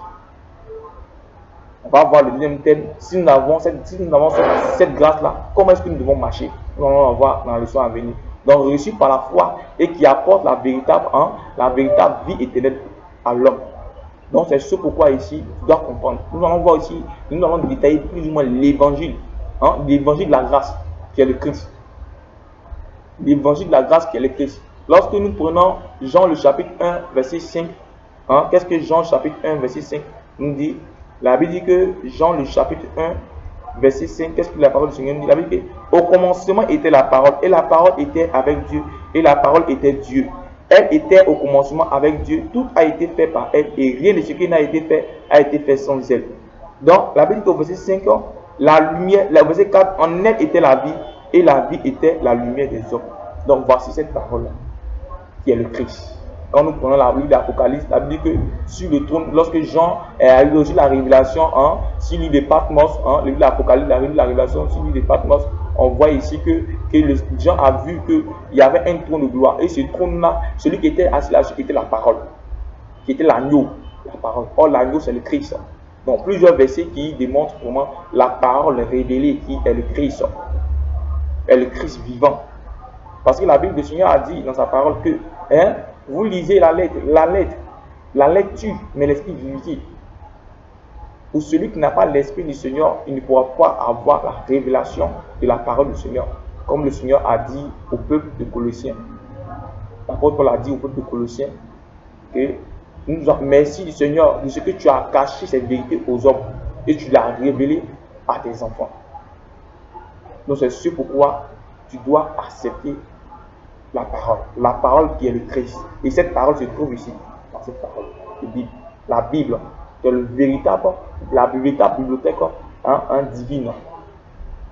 On va voir le deuxième thème. Si nous avons cette grâce-là, comment est-ce que nous devons marcher? Nous allons la voir dans la leçon à venir. Donc, reçu par la foi et qui apporte la véritable vie éternelle à l'homme. Donc c'est ce pourquoi ici, tu dois comprendre. Nous allons voir ici, nous allons détailler plus ou moins l'évangile, l'évangile de la grâce qui est le Christ. L'évangile de la grâce qui est le Christ. Lorsque nous prenons Jean le chapitre 1, verset 5, qu'est-ce que Jean chapitre 1, verset 5 nous dit? La Bible dit que Jean le chapitre 1, verset 5, qu'est-ce que la parole du Seigneur nous dit? La Bible dit au commencement était la parole, et la parole était avec Dieu, et la parole était Dieu. Elle était au commencement avec Dieu, tout a été fait par elle, et rien de ce qui n'a été fait sans elle. Donc, la Bible dit au verset 5, la lumière, le verset 4, en elle était la vie, et la vie était la lumière des hommes. Donc, voici cette parole-là, qui est le Christ. Quand nous prenons la Bible d'Apocalypse, la Bible dit que sur le trône, lorsque Jean a eu aussi la révélation, sur l'île de Patmos, le livre d'Apocalypse, la révélation sur l'île de Patmos, on voit ici que Jean a vu qu'il y avait un trône de gloire. Et ce trône-là, celui qui était assis là, était la parole, qui était l'agneau, la parole. Or, l'agneau, c'est le Christ. Donc, plusieurs versets qui démontrent comment la parole révélée qui est le Christ, est le Christ vivant. Parce que la Bible du Seigneur a dit dans sa parole que, vous lisez la lettre tue, mais l'esprit vivifie. Pour celui qui n'a pas l'esprit du Seigneur, il ne pourra pas avoir la révélation de la parole du Seigneur. Comme le Seigneur a dit au peuple de Colossiens. L'apôtre Paul a dit au peuple de Colossiens que merci du Seigneur de ce que tu as caché cette vérité aux hommes et tu l'as révélée à tes enfants. Donc c'est ce pourquoi tu dois accepter la parole qui est le Christ. Et cette parole se trouve ici, dans cette parole, la Bible, qui est la véritable bibliothèque divine,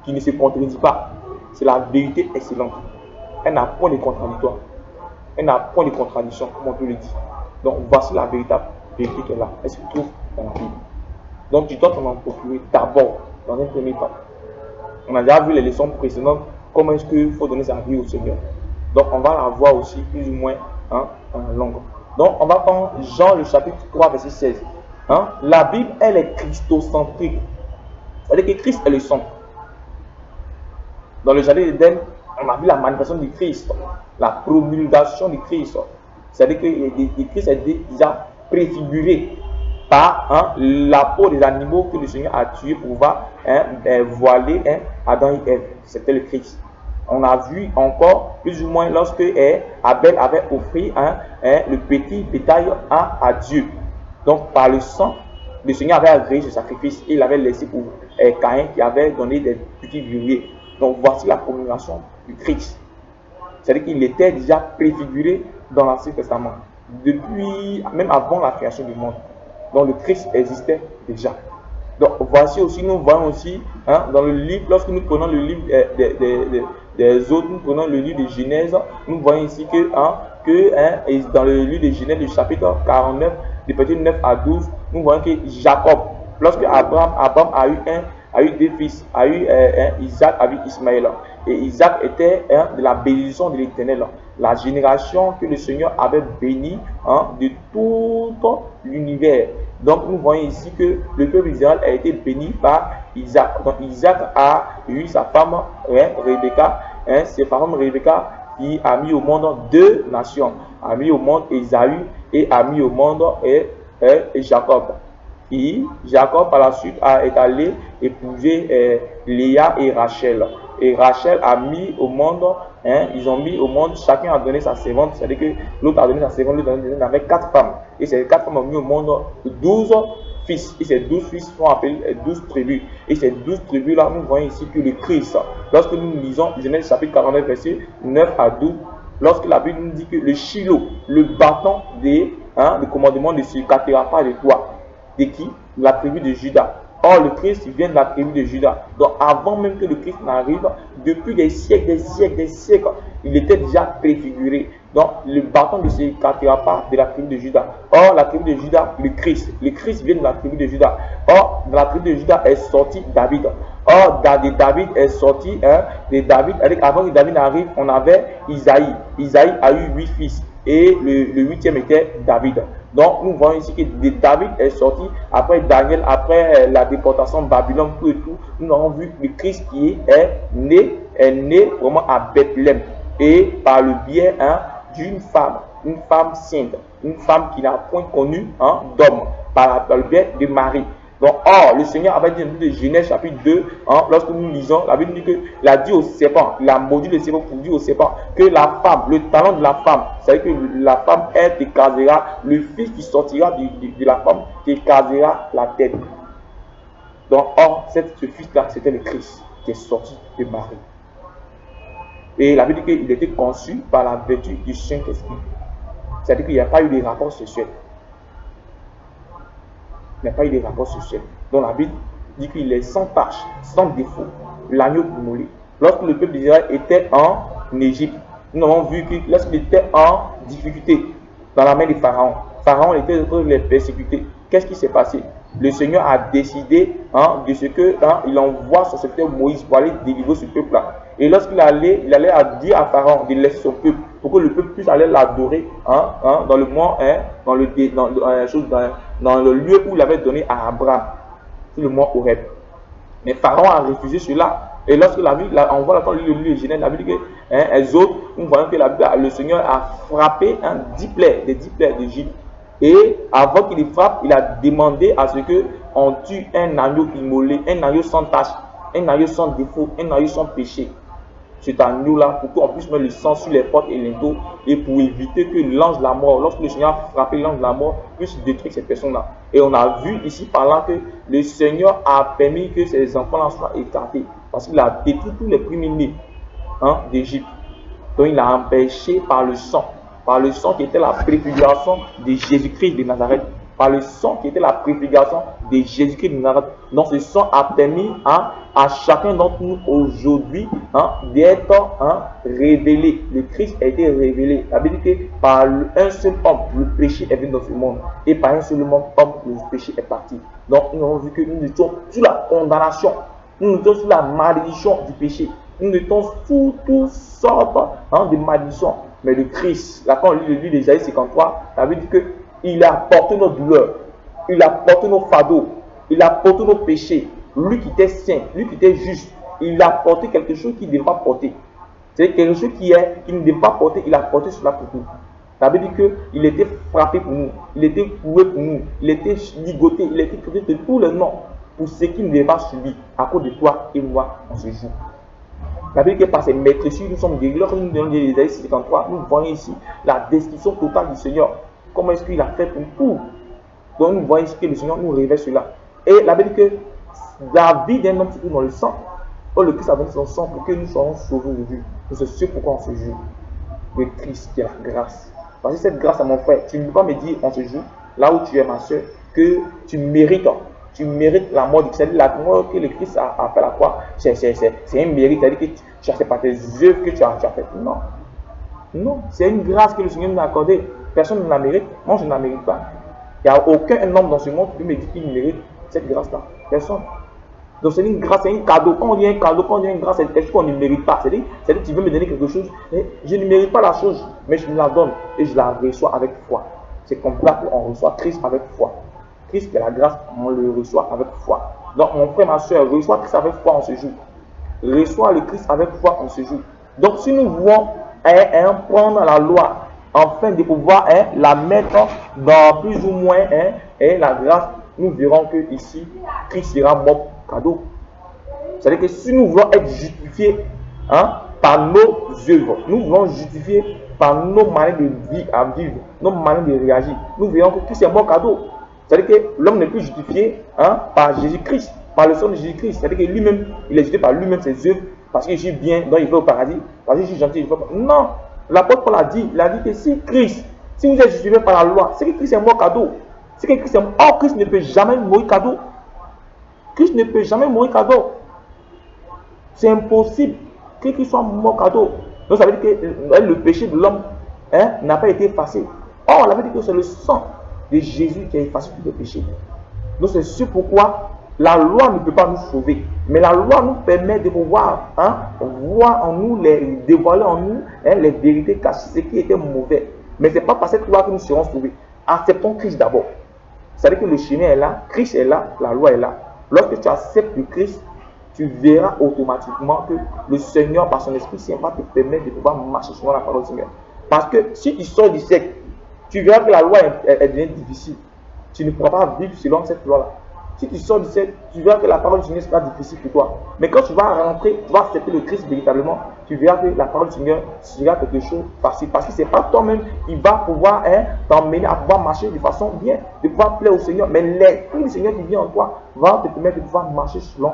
qui ne se contredit pas. C'est la vérité excellente. Elle n'a point de contradictoire. Elle n'a point de contradiction, comme on peut le dire. Donc voici la véritable vérité qui est là. Elle se trouve dans la Bible. Donc tu dois t'en procurer d'abord, dans un premier temps. On a déjà vu les leçons précédentes, comment est-ce qu'il faut donner sa vie au Seigneur. Donc on va la voir aussi plus ou moins en longue. Donc on va prendre Jean le chapitre 3 verset 16. La Bible, elle est christocentrique. C'est-à-dire que Christ est le centre. Dans le jardin d'Éden, on a vu la manifestation du Christ, la promulgation du Christ. C'est-à-dire que le Christ est déjà préfiguré par la peau des animaux que le Seigneur a tués pour pouvoir voiler Adam et Ève. C'était le Christ. On a vu encore plus ou moins lorsque Abel avait offert le petit bétail à Dieu. Donc par le sang, le Seigneur avait agréé ce sacrifice et il avait laissé pour Caïn qui avait donné des petits violiers. Donc voici la promulgation du Christ. C'est-à-dire qu'il était déjà préfiguré dans l'Ancien Testament, depuis, même avant la création du monde. Donc le Christ existait déjà. Donc voici aussi, nous voyons aussi dans le livre, lorsque nous prenons le livre des autres, nous prenons le livre de Genèse, nous voyons ici que dans le livre de Genèse, du chapitre 49, du verset 9 à 12, nous voyons que Jacob, lorsque Abraham a eu deux fils, a eu Isaac avec Ismaël. Et Isaac était de la bénédiction de l'Éternel, la génération que le Seigneur avait bénie de tout l'univers. Donc nous voyons ici que le peuple d'Israël a été béni par Isaac. Donc Isaac a eu sa femme Rebecca, c'est sa femme Rebecca qui a mis au monde deux nations, a mis au monde Ésaü et a mis au monde Jacob. Et Jacob par la suite est allé épouser Léa et Rachel. Et Rachel a mis au monde, ils ont mis au monde, chacun a donné sa servante, c'est-à-dire que l'autre a donné sa servante, l'autre a donné avec 4 femmes. Et ces 4 femmes ont mis au monde 12 fils. Et ces 12 fils sont appelés 12 tribus. Et ces 12 tribus-là, nous voyons ici que le Christ, lorsque nous lisons Genèse chapitre 49, verset 9 à 12, lorsque la Bible nous dit que le Shiloh, le bâton de commandement ne se cassera pas de toi. De qui? La tribu de Juda. Or, le Christ vient de la tribu de Juda. Donc, avant même que le Christ n'arrive, depuis des siècles, il était déjà préfiguré. Donc, le bâton ne se cassera pas de la tribu de Juda. Or, la tribu de Juda, le Christ vient de la tribu de Juda. Or, de la tribu de Juda est sorti David. Or, de David est sorti, de David, avant que David n'arrive, on avait Isaïe. Isaïe a eu 8 fils. Et le 8e était David. Donc nous voyons ici que David est sorti après Daniel, après la déportation de Babylone, tout et tout. Nous avons vu le Christ qui est né vraiment à Bethléem. Et par le biais d'une femme, une femme sainte, une femme qui n'a point connu d'homme. par le biais de Marie. Donc, or, le Seigneur avait dit dans le livre de Genèse chapitre 2, hein, lorsque nous lisons, la Bible dit qu'il a dit au serpent, il a maudit le serpent pour dire au serpent que la femme, le talent de la femme, c'est-à-dire que la femme, elle t'écrasera, le fils qui sortira de la femme t'écrasera la tête. Donc, or, ce fils-là, c'était le Christ qui est sorti de Marie. Et la Bible dit qu'il était conçu par la vertu du Saint-Esprit. C'est-à-dire qu'il n'y a pas eu de rapport sexuel. Il n'y a pas eu de rapport sexuel. Donc la Bible dit qu'il est sans tache, sans défaut, l'agneau immolé. Lorsque le peuple d'Israël était en Égypte, nous avons vu que lorsqu'il était en difficulté dans la main de Pharaon, Pharaon était en train de les persécuter. Qu'est-ce qui s'est passé? Le Seigneur a décidé de ce que il envoie son serviteur Moïse pour aller délivrer ce peuple-là. Et lorsqu'il allait, il allait dire à Pharaon de laisser son peuple pour que le peuple puisse aller l'adorer dans le mont, dans le lieu où il avait donné à Abraham, sur le mont Horeb. Mais Pharaon a refusé cela. Et lorsque la Bible, on voit dans le livre de Genèse, la Bible dit que les autres, nous voyons que le Seigneur a frappé 10 plaies, des 10 plaies d'Égypte. Et avant qu'il les frappe, il a demandé à ce qu'on tue un agneau immolé, un agneau sans tache, un agneau sans défaut, un agneau sans péché. Cet agneau-là, pour qu'on puisse mettre le sang sur les portes et linteaux, et pour éviter que l'ange de la mort, lorsque le Seigneur a frappé l'ange de la mort, puisse détruire ces personnes-là. Et on a vu ici par là que le Seigneur a permis que ces enfants-là soient écartés, parce qu'il a détruit tous les premiers-nés d'Égypte. Donc il a empêché par le sang qui était la préfiguration de Jésus-Christ de Nazareth, par le sang qui était la préfiguration de Jésus-Christ de Nazareth. Donc ce sang a permis à chacun d'entre nous aujourd'hui d'être révélé. Le Christ a été révélé. La Bible dit que par un seul homme, le péché est venu dans ce monde. Et par un seul homme, le péché est parti. Donc nous avons vu que nous étions sous la condamnation. Nous étions sous la malédiction du péché. Nous étions sous toutes sortes de malédictions. Mais le Christ, là quand on lit le livre d'Ésaïe 53, la Bible dit qu'il a porté nos douleurs, il a porté nos fardeaux, il a porté nos péchés. Lui qui était saint, lui qui était juste, il a porté quelque chose qu'il ne devait pas porter. C'est quelque chose qu'il ne devait pas porter, il a porté cela pour nous. La Bible dit qu'il était frappé pour nous, il était coué pour nous, il était ligoté, il était traité de tous les noms pour ce qu'il ne devait pas subir à cause de toi et moi en ce jour. La Bible dit que par ses maîtresses, nous sommes guéris. Lorsque nous donnons l'Ésaïe 53, nous voyons ici la description totale du Seigneur. Comment est-ce qu'il a fait pour tout. Donc nous voyons ici que le Seigneur nous révèle cela. Et la Bible dit que la vie d'un homme se trouve dans le sang. Or le Christ a donné son sang pour que nous soyons sauvés aujourd'hui. C'est ce pourquoi on se joue. Le Christ qui est la grâce. Parce que cette grâce à mon frère, tu ne peux pas me dire en ce jour, là où tu es ma soeur, que tu mérites la mort du Christ. C'est-à-dire la mort que le Christ a fait la croix, c'est un mérite. C'est-à-dire que c'est par tes œuvres que tu as fait. Non. Non, c'est une grâce que le Seigneur nous a accordée. Personne ne la mérite. Moi, je ne la mérite pas. Il n'y a aucun homme dans ce monde qui me dit qu'il mérite cette grâce-là. Personne. Donc c'est une grâce, c'est un cadeau. Quand on dit un cadeau, quand on dit une grâce, c'est quelque chose qu'on ne mérite pas. C'est-à-dire que tu veux me donner quelque chose, mais je ne mérite pas la chose, mais je me la donne et je la reçois avec foi. C'est comme ça qu'on reçoit Christ avec foi. Christ qui est la grâce, on le reçoit avec foi. Donc mon frère, ma soeur, reçois Christ avec foi en ce jour. Reçois le Christ avec foi en ce jour. Donc si nous voulons prendre la loi afin de pouvoir la mettre dans plus ou moins la grâce, nous verrons que ici Christ sera mort cadeau. C'est-à-dire que si nous voulons être justifiés par nos œuvres, nous voulons justifier par nos manières de vivre, nos manières de réagir, nous verrons que Christ est mort cadeau. C'est-à-dire que l'homme n'est plus justifié par Jésus-Christ, par le sang de Jésus-Christ. C'est-à-dire que lui-même, il est justifié par lui-même ses œuvres, parce qu'il agit bien, donc il va au paradis, parce qu'il est gentil, il va au paradis. Non, l'apôtre Paul a dit que si vous êtes justifié par la loi, c'est que Christ est mort cadeau. C'est que Christ est mort. Or, Christ ne peut jamais mourir cadeau. Christ ne peut jamais mourir cadeau. C'est impossible que Christ soit mort cadeau. Donc ça veut dire que le péché de l'homme n'a pas été effacé. Or, on avait dit que c'est le sang de Jésus qui a effacé tous les péchés. Donc c'est ce pourquoi la loi ne peut pas nous sauver. Mais la loi nous permet de pouvoir voir en nous, dévoiler en nous les vérités cachées, ce qui était mauvais. Mais ce n'est pas par cette loi que nous serons sauvés. Acceptons Christ d'abord. C'est-à-dire que le chemin est là, Christ est là, la loi est là. Lorsque tu acceptes le Christ, tu verras automatiquement que le Seigneur, par son Esprit Saint, va te permettre de pouvoir marcher selon la parole du Seigneur. Parce que si tu sors du siècle, tu verras que la loi est devenue difficile. tu ne pourras pas vivre selon cette loi-là. Si tu sors de cette, tu verras que la parole du Seigneur sera difficile pour toi. Mais quand tu vas rentrer, tu vas accepter le Christ véritablement, tu verras que la parole du Seigneur sera quelque chose de facile. Parce que ce n'est pas toi-même qui va pouvoir t'emmener à pouvoir marcher de façon bien, de pouvoir plaire au Seigneur. Mais l'Esprit du Seigneur qui vit en toi va te permettre de pouvoir marcher selon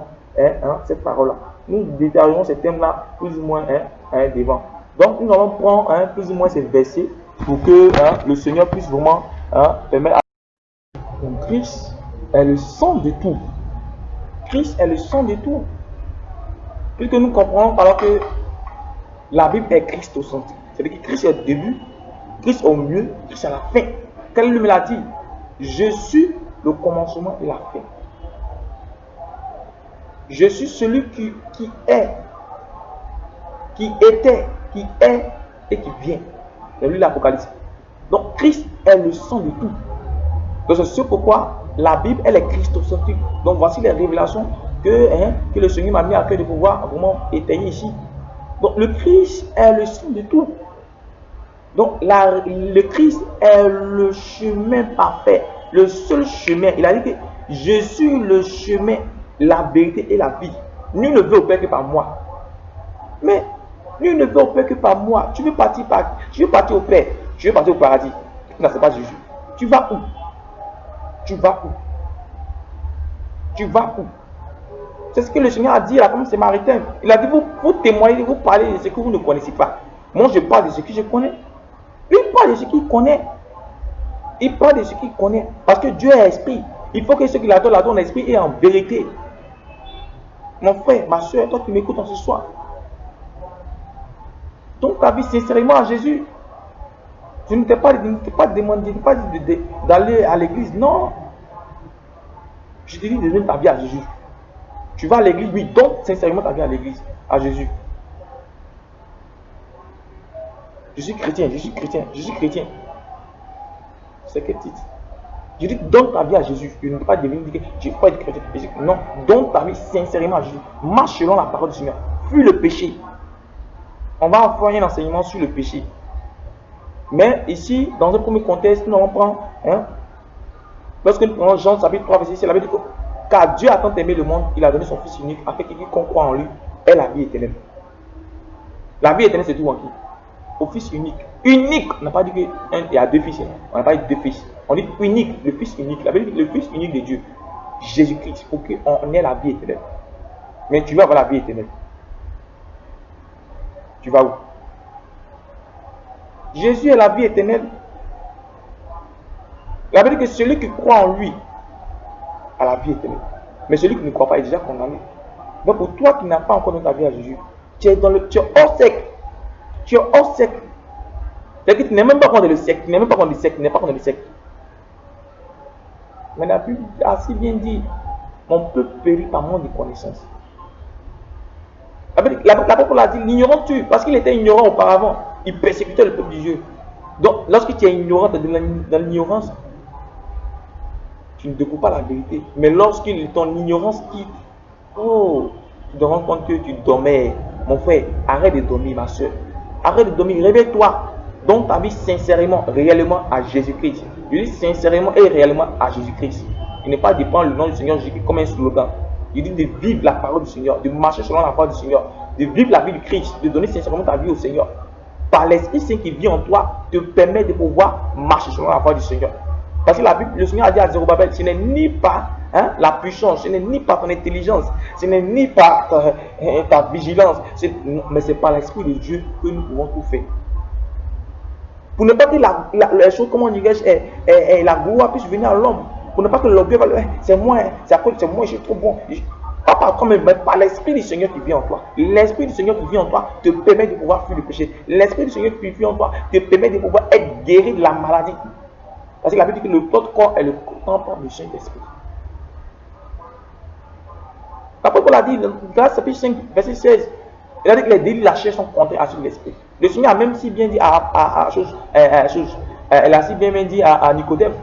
cette parole-là. Nous détaillerons ces thèmes-là plus ou moins devant. Donc nous allons prendre plus ou moins ces versets pour que le Seigneur puisse vraiment permettre à... Donc, Christ est le sang de tout. Christ est le sang de tout. Puisque nous comprenons alors que la Bible est christocentrique. C'est-à-dire que Christ est au début, Christ au milieu, Christ à la fin. Quel lui me l'a dit? Je suis le commencement et la fin. Je suis celui qui est, qui était, qui est et qui vient. C'est lui l'Apocalypse. Donc Christ est le sang de tout. Donc c'est ce pourquoi la Bible, elle est christocentrique. Donc voici les révélations que le Seigneur m'a mis à cœur de pouvoir vraiment étayer ici. Donc le Christ est le sang de tout. Donc le Christ est le chemin parfait, le seul chemin. Il a dit que je suis le chemin, la vérité et la vie. Nul ne veut au Père que par moi. Mais nul ne veut au Père que par moi. Tu veux partir au Père, tu veux partir au paradis. Non, c'est pas Jésus. Tu vas où? Tu vas où? Tu vas où? C'est ce que le Seigneur a dit à la femme samaritaine. Il a dit, vous témoignez, vous parlez de ce que vous ne connaissez pas. Moi, je parle de ce que je connais. Lui, il parle de ce qu'il connaît. Il parle de ce qu'il connaît. Parce que Dieu est esprit. Il faut que ceux qui l'adorent en esprit et en vérité. Mon frère, ma soeur, toi qui m'écoutes en ce soir. Donc, ta vie sincèrement à Jésus. Je ne t'ai pas demandé d'aller à l'église. Non. Je te dis de donner ta vie à Jésus. Tu vas à l'église, oui, donne sincèrement ta vie à l'église, à Jésus. Je suis chrétien, je suis chrétien, je suis chrétien. C'est quel titre? Je dis, donne ta vie à Jésus. Je ne peux pas devenir que je ne peux pas être chrétien. Non, donne ta vie sincèrement à Jésus. Marche selon la parole du Seigneur. Fuis le péché. On va envoyer un enseignement sur le péché. Mais ici, dans un premier contexte, nous allons prendre, lorsque nous prenons Jean chapitre 3, verset 6, la Bible dit que car Dieu a tant aimé le monde, il a donné son Fils unique, afin que quiconque croit en lui ait la vie éternelle. La vie éternelle, c'est tout en qui? Au Fils unique. Unique, on n'a pas dit qu'il y a deux fils, on n'a pas dit deux fils. On dit unique, le Fils unique. La Bible dit le Fils unique de Dieu, Jésus-Christ, pour qu'on ait la vie éternelle. Mais tu vas avoir la vie éternelle. Tu vas où? Jésus est la vie éternelle. La Bible dit que celui qui croit en lui a la vie éternelle. Mais celui qui ne croit pas est déjà condamné. Donc pour toi qui n'as pas encore donné ta vie à Jésus, tu es hors sec. Tu es hors sec. C'est-à-dire que tu n'es même pas contre le sec. Tu n'es même pas contre le sec. Tu n'es pas contre le sec. Mais la Bible a si bien dit, on peut périr par manque de connaissance. L'apôtre l'a dit, l'ignorant tue, parce qu'il était ignorant auparavant. Il persécutait le peuple de Dieu. Donc, lorsque tu es ignorant dans l'ignorance, tu ne découvres pas la vérité. Mais lorsque ton ignorance quitte, tu te rends compte que tu dormais. Mon frère, arrête de dormir, ma soeur. Arrête de dormir, réveille-toi. Donne ta vie sincèrement, réellement à Jésus-Christ. Je dis sincèrement et réellement à Jésus-Christ. Il n'est pas de prendre le nom du Seigneur Jésus comme un slogan. Il dit de vivre la parole du Seigneur, de marcher selon la parole du Seigneur, de vivre la vie du Christ, de donner sincèrement ta vie au Seigneur. Par l'Esprit Saint qui vit en toi, te permet de pouvoir marcher selon la parole du Seigneur. Parce que la Bible, le Seigneur a dit à Zérubabel, ce n'est ni par la puissance, ce n'est ni par ton intelligence, ce n'est ni par ta vigilance, mais c'est par l'Esprit de Dieu que nous pouvons tout faire. Pour ne pas que la chose, comment on dirait, la gloire puisse venir à l'homme. Pour ne pas que l'orgueil va le dire, c'est moi, je suis trop bon. Pas par toi, mais par l'Esprit du Seigneur qui vit en toi. L'Esprit du Seigneur qui vit en toi te permet de pouvoir fuir le péché. L'Esprit du Seigneur qui vit en toi te permet de pouvoir être guéri de la maladie. Parce que la Bible dit que notre corps est le temple du Saint-Esprit. L'apôtre Paul a dit, dans Galates chapitre 5, verset 16, il a dit que les délits de la chair sont contraires à ceux de l'Esprit. Le Seigneur a même si bien dit elle a si bien dit à Nicodème,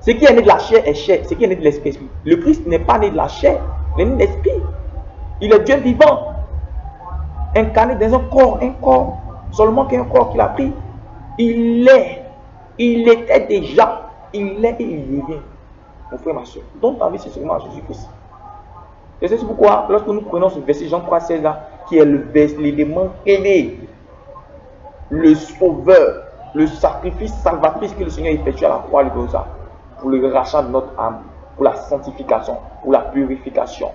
ce qui est né de la chair est chair, ce qui est né de l'esprit. Le Christ n'est pas né de la chair, il est né de l'esprit. Il est Dieu vivant, incarné dans un corps, seulement qu'un corps qu'il a pris. Il était déjà, il est et il revient. mon frère, ma soeur. Donne ta vie sincèrement à Jésus-Christ. Et c'est pourquoi, lorsque nous prenons ce verset Jean 3,16 là, qui est l'élément clé, le sauveur, le sacrifice salvatrice que le Seigneur effectue à la croix de Golgotha, pour le rachat de notre âme, pour la sanctification, pour la purification,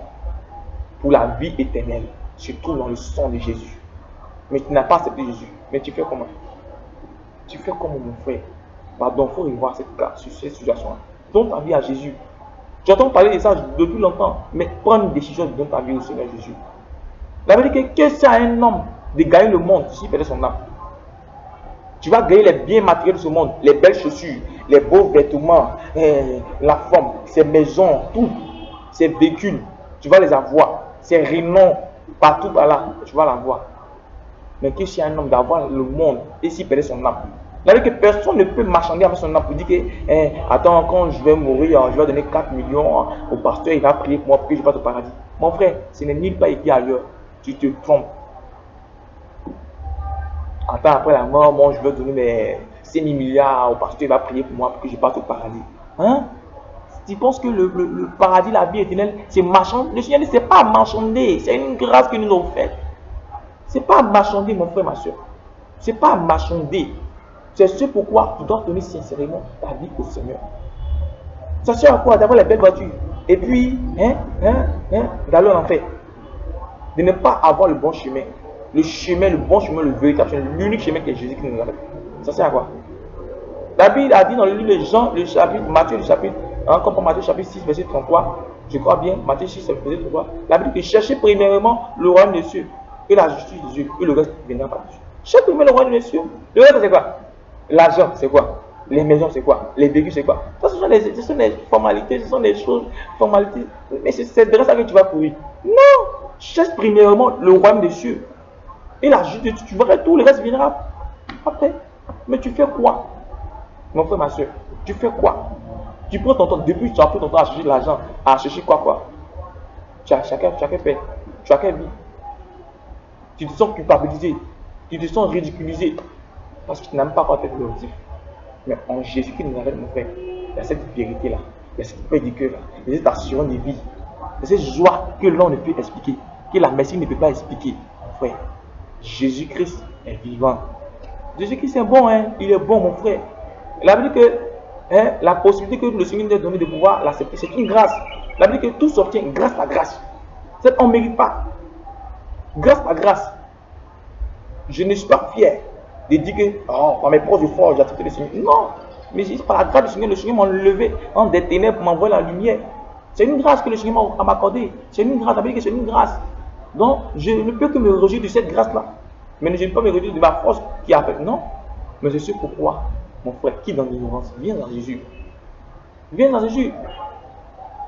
pour la vie éternelle, se trouve dans le sang de Jésus. Mais tu n'as pas accepté Jésus. Mais tu fais comment? Tu fais comment, mon frère? Pardon, il faut revoir cette situation-là. Donne ta vie à Jésus. J'entends parler de ça depuis longtemps, mais prends une décision de donner ta vie au Seigneur Jésus. La vérité, que c'est à un homme de gagner le monde s'il perdait son âme? Tu vas gagner les biens matériels de ce monde, les belles chaussures, les beaux vêtements, la forme, ses maisons, tout, ses véhicules, tu vas les avoir, ses renoms, partout par là, tu vas l'avoir. Mais que c'est un homme d'avoir le monde et s'il perdait son âme? C'est-à-dire que personne ne peut marchander avec son âme pour dire que attends, quand je vais mourir, je vais donner 4 millions au pasteur, il va prier pour moi pour que je passe au paradis. Mon frère, ce n'est nulle part écrit ailleurs. Tu te trompes. Attends, après la mort, moi je vais donner mes 5 000 milliards au pasteur, il va prier pour moi pour que je passe au paradis. Hein? Tu penses que le paradis, la vie éternelle, c'est marchand? Le Seigneur dit, c'est pas marchander, c'est une grâce que nous avons faite. C'est pas marchander, mon frère, ma soeur. C'est pas marchander. C'est ce pourquoi tu dois donner sincèrement ta vie au Seigneur. Ça sert à quoi? D'avoir les belles voitures. Et puis, d'aller en enfer. De ne pas avoir le bon chemin. Le chemin, le bon chemin, le véritable chemin, l'unique chemin que Jésus qui nous a fait. Ça sert à quoi? La Bible a dit dans le livre de Jean, le chapitre, Matthieu, le chapitre, comme Matthieu chapitre 6, verset 33, je crois bien, Matthieu 6, verset 33, la Bible dit que cherchez premièrement le royaume des cieux et la justice de Dieu, et le reste viendra par-dessus. Cherchez premièrement le royaume des cieux. Le reste, c'est quoi? L'argent, c'est quoi? Les maisons, c'est quoi? Les véhicules, c'est quoi? Ça, ce sont des formalités, ce sont des choses, formalités. Mais c'est de ça que tu vas courir. Non! Cherche premièrement le royaume des cieux. Et la justice, tu verras tout, le reste viendra après. Mais tu fais quoi? Mon frère, ma soeur, tu fais quoi? Tu prends ton temps, depuis tu as pris ton temps à chercher de l'argent, à chercher quoi? Chacun fait, chacun vit. Tu te sens culpabilisé, tu te sens ridiculisé, parce que tu n'as même pas encore fait l'objectif. Mais en Jésus qui nous arrête, mon frère, il y a cette vérité-là, il y a cette paix du cœur-là, il y a cette assurance de vie, il y a cette joie que l'on ne peut expliquer, que la médecine ne peut pas expliquer. Mon frère, Jésus-Christ est vivant. Jésus-Christ est bon, hein? Il est bon, mon frère. Il a dit que la possibilité que le Seigneur nous a donné de pouvoir l'accepter, c'est une grâce. Il a dit que tout s'obtient grâce à grâce. On ne mérite pas. Grâce à grâce. Je ne suis pas fier de dire que par mes propres efforts, j'ai accepté le Seigneur. Non. Mais c'est par la grâce du Seigneur, le Seigneur m'a levé en des ténèbres pour m'envoyer la lumière. C'est une grâce que le Seigneur m'a accordée. C'est une grâce. Ça veut dire que c'est une grâce. Donc, je ne peux que me réjouir de cette grâce-là. Mais je ne peux pas me réjouir de ma force qui a fait. Non. Mais je sais pourquoi, mon frère, qui dans l'ignorance, viens dans Jésus. Viens dans Jésus.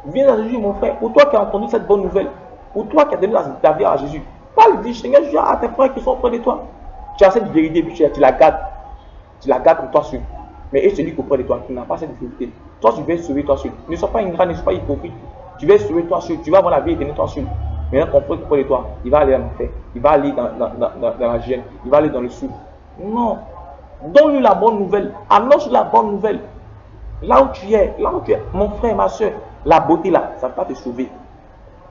Viens dans Jésus, mon frère. Pour toi qui as entendu cette bonne nouvelle, pour toi qui as donné ta vie à Jésus, parle, dis Seigneur, je dis à tes frères qui sont auprès de toi. Tu as cette vérité, puis tu la gardes. Tu la gardes pour toi seul. Mais et celui qui est auprès de toi, tu n'as pas cette vérité. Toi, tu vas sauver toi seul. Ne sois pas ingrat, ne sois pas hypocrite. Tu vas sauver toi seul. Tu vas avoir la vie éternelle toi seul. Maintenant, ton frère auprès de toi, il va aller en enfer. Il va aller dans la gêne. Il va aller dans le sou. Non. Donne-lui la bonne nouvelle. Annonce la bonne nouvelle. Là où tu es, mon frère, ma soeur, la beauté là, ça ne va pas te sauver.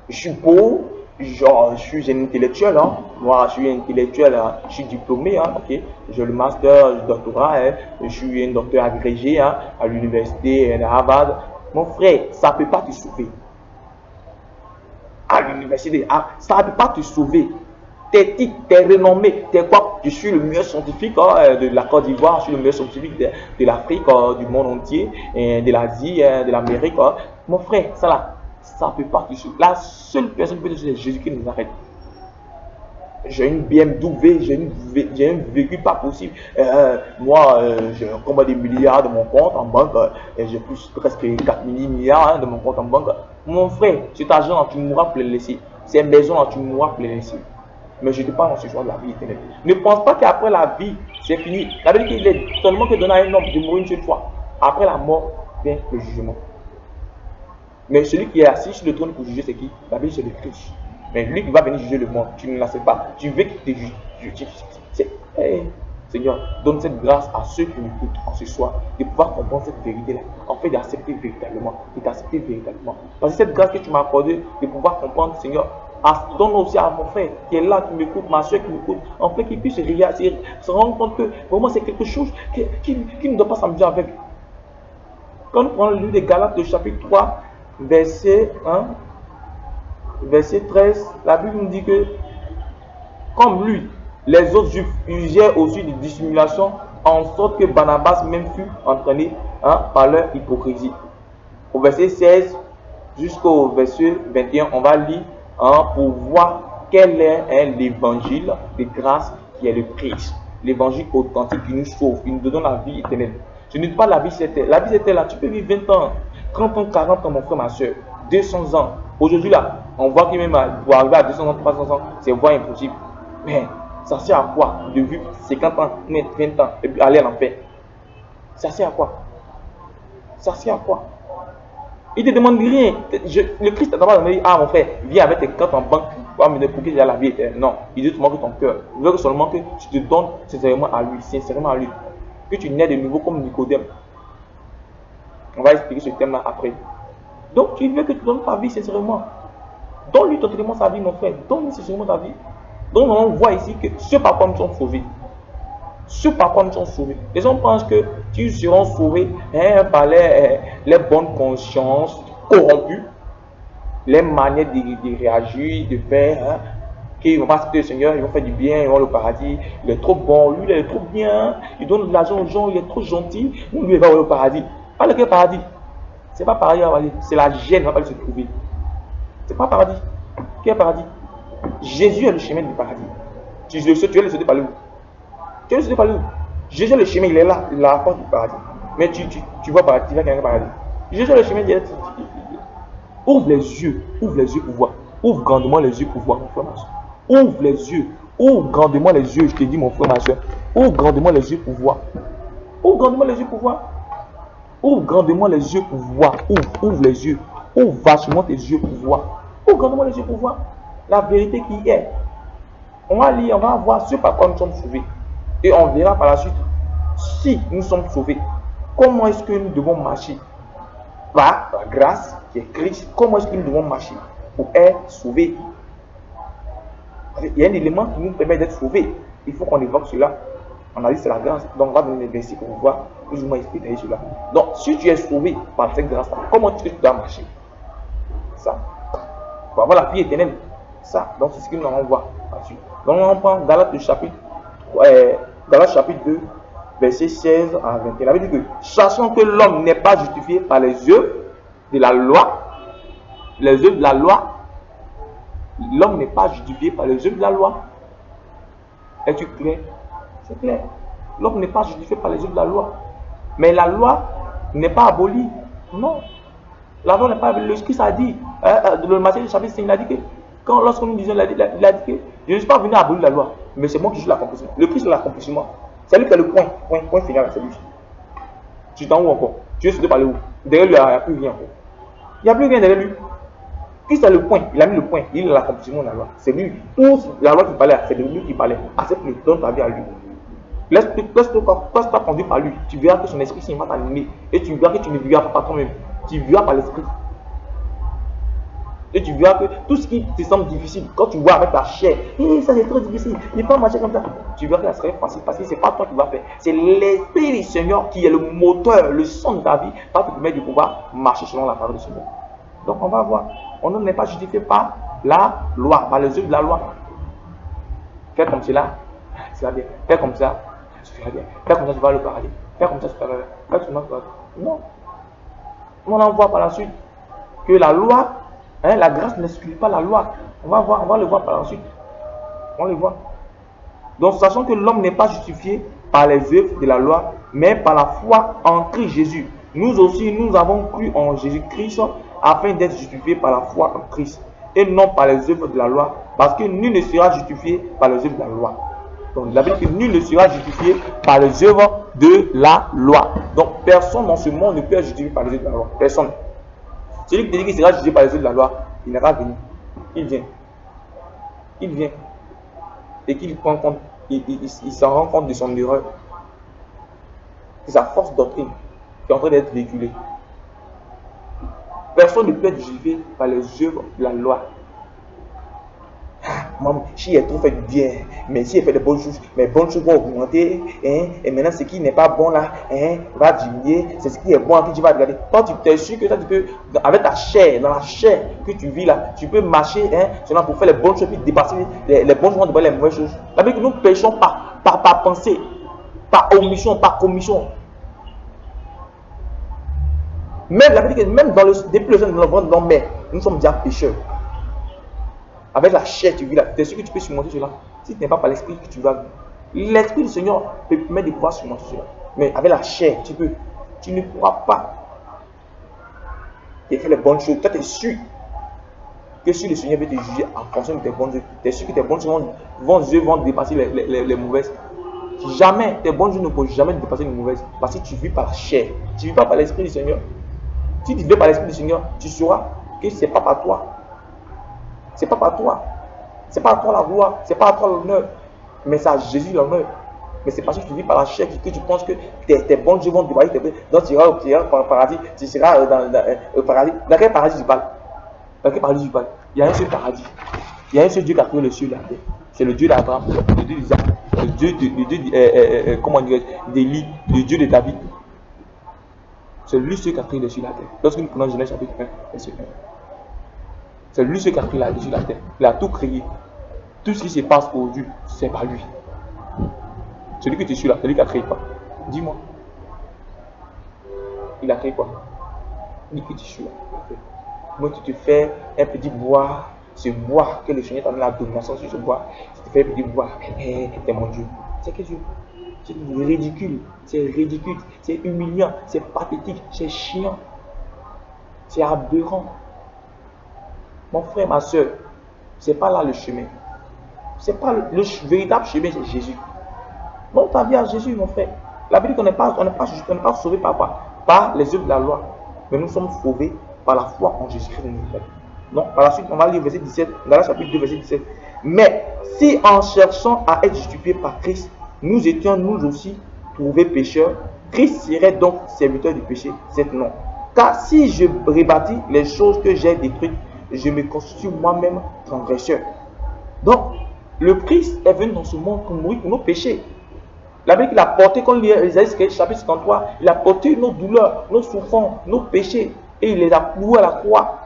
Je suis beau, genre, je suis un intellectuel, hein. Moi, je suis intellectuel, hein. Je suis diplômé, hein. Ok. J'ai le master, le doctorat, hein. Je suis un docteur agrégé, hein, à l'université de Harvard. Mon frère, ça ne peut pas te sauver. À l'université, ça ne peut pas te sauver. Tes titres, tes renommées, tes quoi? Je suis le meilleur scientifique de la Côte d'Ivoire, je suis le meilleur scientifique de l'Afrique, du monde entier, de l'Asie, de l'Amérique. Mon frère, ça là, ça ne peut pas te sauver. La seule personne qui peut te sauver, c'est Jésus qui nous arrête. J'ai une BMW, j'ai un véhicule pas possible. Moi, j'ai combien de milliards de mon compte en banque. J'ai plus presque 4 milliards de mon compte en banque. Mon frère, cet argent-là, tu mourras pour le laisser. Ces maisons-là, tu mourras pour les laisser. Mais je te parle en ce soir de la vie éternelle. Ne pense pas qu'après la vie, c'est fini. La Bible dit qu'il est seulement que donné à un homme de mourir une seule fois. Après la mort, vient le jugement. Mais celui qui est assis sur le trône pour juger, c'est qui? La Bible, c'est le Christ. Mais lui qui va venir juger le monde, tu ne le sais pas. Tu veux qu'il te juge. Seigneur, donne cette grâce à ceux qui m'écoutent en ce soir, de pouvoir comprendre cette vérité-là, en fait d'accepter véritablement, et d'accepter véritablement. Parce que cette grâce que tu m'as accordée, de pouvoir comprendre, Seigneur, donne aussi à mon frère qui est là, qui m'écoute, ma soeur qui m'écoute, en fait qu'il puisse se rendre compte que vraiment c'est quelque chose qui ne doit pas s'amuser avec. Quand nous prenons le livre des Galates, le chapitre 3, verset 1, verset 13, la Bible nous dit que, comme lui, les autres juifs usèrent aussi de dissimulation, en sorte que Barnabas même fut entraîné par leur hypocrisie. Au verset 16 jusqu'au verset 21, on va lire pour voir quel est l'évangile de grâce qui est le Christ. L'évangile authentique qui nous sauve, qui nous donne la vie éternelle. Je ne dis pas la vie c'est elle. La vie c'est elle là. Tu peux vivre 20 ans, 30 ans, 40 ans, mon frère, ma soeur, 200 ans. Aujourd'hui là, on voit que même pour arriver à 200 ans, 300 ans, c'est voie impossible. Mais ça sert à quoi de vivre 50 ans, 20 ans et puis aller à l'enfer? Ça sert à quoi? Ça sert à quoi? Il ne te demande rien. Le Christ t'a d'abord dit, ah mon frère, viens avec tes cartes en banque pour amener pour qu'il ait la vie éternelle. Non, il veut seulement que ton cœur. Il veut seulement que tu te donnes sincèrement à lui, que tu nais de nouveau comme Nicodème. On va expliquer ce thème-là après. Donc tu veux que tu donnes ta vie sincèrement. Donne-lui totalement sa vie, mon frère. Donne-lui sincèrement ta vie. Donc on voit ici que ce par quoi nous sommes sauvés. Ce par quoi nous sommes sauvés. Les gens pensent que tu seront sauvés par les bonnes consciences corrompues, les manières de réagir, de faire, qu'ils vont pas accepter le Seigneur, ils vont faire du bien, ils vont au paradis. Il est trop bon, lui il est trop bien, il donne de l'argent aux gens, il est trop gentil, lui il va au paradis. Pas le paradis. C'est pas paradis, c'est la gêne, on va pas se trouver. C'est pas paradis. Quel est paradis? Jésus est le chemin du paradis. Tu veux le sauter par où? Tu veux le sauter par où? Jésus est le chemin, il est là, il a la porte du paradis. Mais tu vas paradis, tu vas gagner le paradis. Jésus est le chemin, ouvre les yeux pour voir. Ouvre grandement les yeux pour voir, mon frère, ma soeur. Ouvre les yeux, ouvre grandement les yeux, je te dis, mon frère, ma soeur. Ouvre grandement les yeux pour voir. Ouvre grandement les yeux pour voir. Ouvre grandement les yeux pour voir. Ouvre les yeux. Ouvre vachement tes yeux pour voir. Ouvre grandement les yeux pour voir la vérité qui est. On va lire, on va voir ce par quoi nous sommes sauvés. Et on verra par la suite, si nous sommes sauvés, comment est-ce que nous devons marcher par la grâce qui est Christ. Comment est-ce que nous devons marcher pour être sauvés? Il y a un élément qui nous permet d'être sauvés. Il faut qu'on évoque cela. On a dit c'est la grâce. Donc on va donner des versets pour voir plus ou moins expliquer cela. Donc si tu es sauvé par cette grâce-là, comment est-ce que tu dois marcher? Ça. Pour avoir la vie éternelle. Ça. Donc c'est ce que nous allons voir là-dessus. Donc on prend Galates chapitre 2, verset 16 à 21. Il avait dit que, sachant que l'homme n'est pas justifié par les œuvres de la loi, l'homme n'est pas justifié par les œuvres de la loi. Es-tu clair? C'est clair. L'homme n'est pas justifié par les œuvres de la loi. Mais la loi n'est pas abolie. Non. La loi n'est pas abolie. Le Christ a dit, le Matthieu du chapitre 5, il a dit que, lorsque nous disons, il a dit que je ne suis pas venu abolir la loi, mais c'est moi qui joue l'accomplissement. Le Christ est l'accomplissement. C'est lui qui est le point final, c'est lui. Tu es en où encore? Tu es sauté par le où? Derrière lui, il n'y a plus rien encore. Il n'y a plus rien derrière lui. Christ est le point, il a mis le point, il est l'accomplissement de la loi. C'est lui. Tout la loi qui parlait, c'est de lui qui parlait. Accepte-le, donne ta vie à lui. Laisse-toi conduire par lui. Tu verras que son esprit va t'animer. Et tu verras que tu ne vivras pas par toi-même. Tu vivras par l'esprit. Et tu verras que tout ce qui te semble difficile, quand tu vois avec ta chair, ça c'est trop difficile, il ne peut pas marcher comme ça. Tu verras que ça serait facile parce que ce n'est pas toi qui vas faire. C'est l'Esprit du Seigneur qui est le moteur, le son de ta vie, qui te permet de pouvoir marcher selon la parole du Seigneur. Donc on va voir. On n'est pas justifié par la loi, par les œuvres de la loi. Fais comme cela, ça va bien. Fais comme ça, ça va bien. Fais comme ça, tu vas le paradis. Fais comme ça, tu vas le paradis. Non. On en voit par la suite que la loi, la grâce n'exclut pas la loi. On va le voir par la suite. On le voit. Donc, sachant que l'homme n'est pas justifié par les œuvres de la loi, mais par la foi en Christ Jésus. Nous aussi, nous avons cru en Jésus-Christ afin d'être justifiés par la foi en Christ et non par les œuvres de la loi, parce que nul ne sera justifié par les œuvres de la loi. Donc, la Bible dit que nul ne sera justifié par les œuvres de la loi. Donc, personne dans ce monde ne peut être justifié par les œuvres de la loi. Personne. Celui qui te dit qu'il sera jugé par les œuvres de la loi, il n'est pas venu. Il vient. Et qu'il prend compte il s'en rend compte de son erreur. C'est sa force doctrine qui est en train d'être véhiculée. Personne ne peut être jugé par les œuvres de la loi. Maman, si elle trop fait du bien, mais si elle fait de bonnes choses, mes bonnes choses vont augmenter, hein, et maintenant ce qui n'est pas bon là, hein, va diminuer, c'est ce qui est bon que tu vas regarder. Quand tu t'es sûr que ça, tu peux, avec ta chair, dans la chair que tu vis là, tu peux marcher, hein, seulement pour faire les bonnes choses, puis dépasser les bonnes choses, dépasser les mauvaises choses. La Bible, nous péchons par pensée, par omission, par commission. Même la Bible, même dans le, depuis le sein de notre mère, nous sommes déjà pécheurs. Avec la chair, tu vis là. Tu es sûr que tu peux surmonter cela. Si ce n'est pas par l'esprit que tu vas. L'esprit du Seigneur peut permettre de pouvoir surmonter cela. Mais avec la chair, tu ne pourras pas. Tu as fait les bonnes choses. Toi, tu es sûr que si le Seigneur veut te juger en fonction de tes bonnes œuvres, tu es sûr que tes bonnes choses vont dépasser les mauvaises. Jamais, tes bonnes œuvres ne peuvent jamais dépasser les mauvaises. Parce que tu vis par la chair. Tu ne vis pas par l'esprit du Seigneur. Si tu vis par l'esprit du Seigneur, tu sauras que ce n'est pas par toi. C'est pas par toi. C'est pas à toi la gloire. C'est pas à toi l'honneur. Mais c'est à Jésus l'honneur. Mais c'est parce que tu vis par la chair que tu penses que tes bonnes œuvres vont te dépasser. Donc tu iras au paradis. Tu seras dans le paradis. Dans quel paradis tu parles? Dans quel paradis tu parles? Il y a un seul paradis. Il y a un seul Dieu qui a créé le ciel et la terre. C'est le Dieu d'Abraham, le Dieu d'Isaac, le Dieu comment dire, d'Élie, le Dieu de David. C'est lui seul qui a créé le ciel et la terre. Lorsque nous prenons Genèse chapitre 1, verset 1. C'est lui ce qui a créé la vie, la terre. Il a tout créé. Tout ce qui se passe aujourd'hui, c'est pas lui. Celui que tu suis là, c'est lui qui a créé quoi? Dis-moi. Il a créé quoi? Lui que tu suis là. Moi, tu te fais un petit bois, ce bois que le Seigneur t'a donné la domination sur ce bois. Tu te fais un petit bois. T'es mon Dieu. C'est que Dieu. C'est ridicule. C'est humiliant. C'est pathétique. C'est chiant. C'est aberrant. Mon frère, ma soeur, c'est pas là le chemin. C'est pas le véritable chemin, c'est Jésus. Donc ta vie à Jésus, mon frère. La Bible dit qu'on n'est pas sauvé par quoi? Par les œuvres de la loi. Mais nous sommes sauvés par la foi en Jésus-Christ. Donc par la suite, on va lire verset 17, dans le chapitre 2, verset 17. Mais si en cherchant à être justifiés par Christ, nous étions nous aussi trouvés pécheurs, Christ serait donc serviteur du péché. C'est non. Car si je rebâtis les choses que j'ai détruites, je me constitue moi-même transgresseur. Donc, le Christ est venu dans ce monde pour mourir pour nos péchés. La Bible qu'il a porté, quand on lit Isaïe chapitre 53, il a porté nos douleurs, nos souffrances, nos péchés, et il les a cloués à la croix.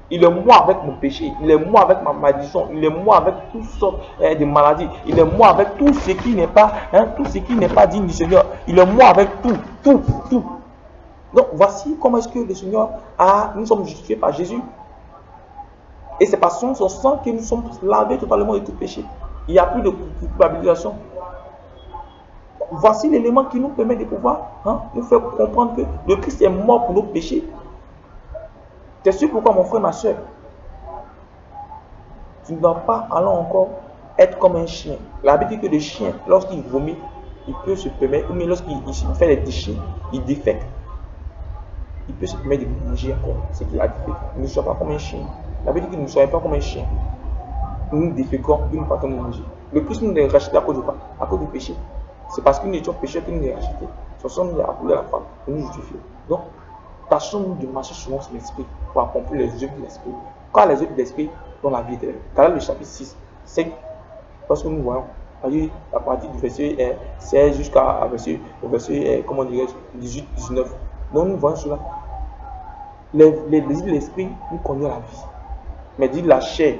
Il est mort avec mon péché, il est mort avec ma malédiction, il est mort avec toutes sortes de maladies, il est mort avec tout ce qui n'est pas, tout ce qui n'est pas digne du Seigneur. Il est mort avec tout. Donc voici comment est-ce que le Seigneur nous sommes justifiés par Jésus. Et c'est par son sang que nous sommes lavés totalement de tout péché. Il n'y a plus de culpabilisation. Voici l'élément qui nous permet de pouvoir nous faire comprendre que le Christ est mort pour nos péchés. C'est sûr pourquoi, mon frère, ma soeur, tu ne dois pas alors encore être comme un chien. La Bible dit que le chien, lorsqu'il vomit, il peut se permettre, ou bien lorsqu'il fait les déchets, il défecte. Il peut se permettre de manger encore ce qu'il a défecté. Ne sois pas comme un chien. La Bible dit que nous ne soyons pas comme un chien. Nous déféquons, nous ne partons pas manger. Le Christ nous a racheté à cause de quoi? À cause du péché. C'est parce que nous étions pécheurs qu'il nous a racheté. Son sang nous a appelé à la femme pour nous justifier. Donc, tâchons-nous de marcher selon l'esprit pour accomplir les œuvres de l'esprit. Car les œuvres de l'esprit dans la vie éternelle. Car là, le chapitre 6, 5, parce que nous voyons, à partir du verset 16 jusqu'à verset 18, 19. Donc nous voyons cela. Les désirs de l'esprit nous conduisent à la vie. Mais dit la chair,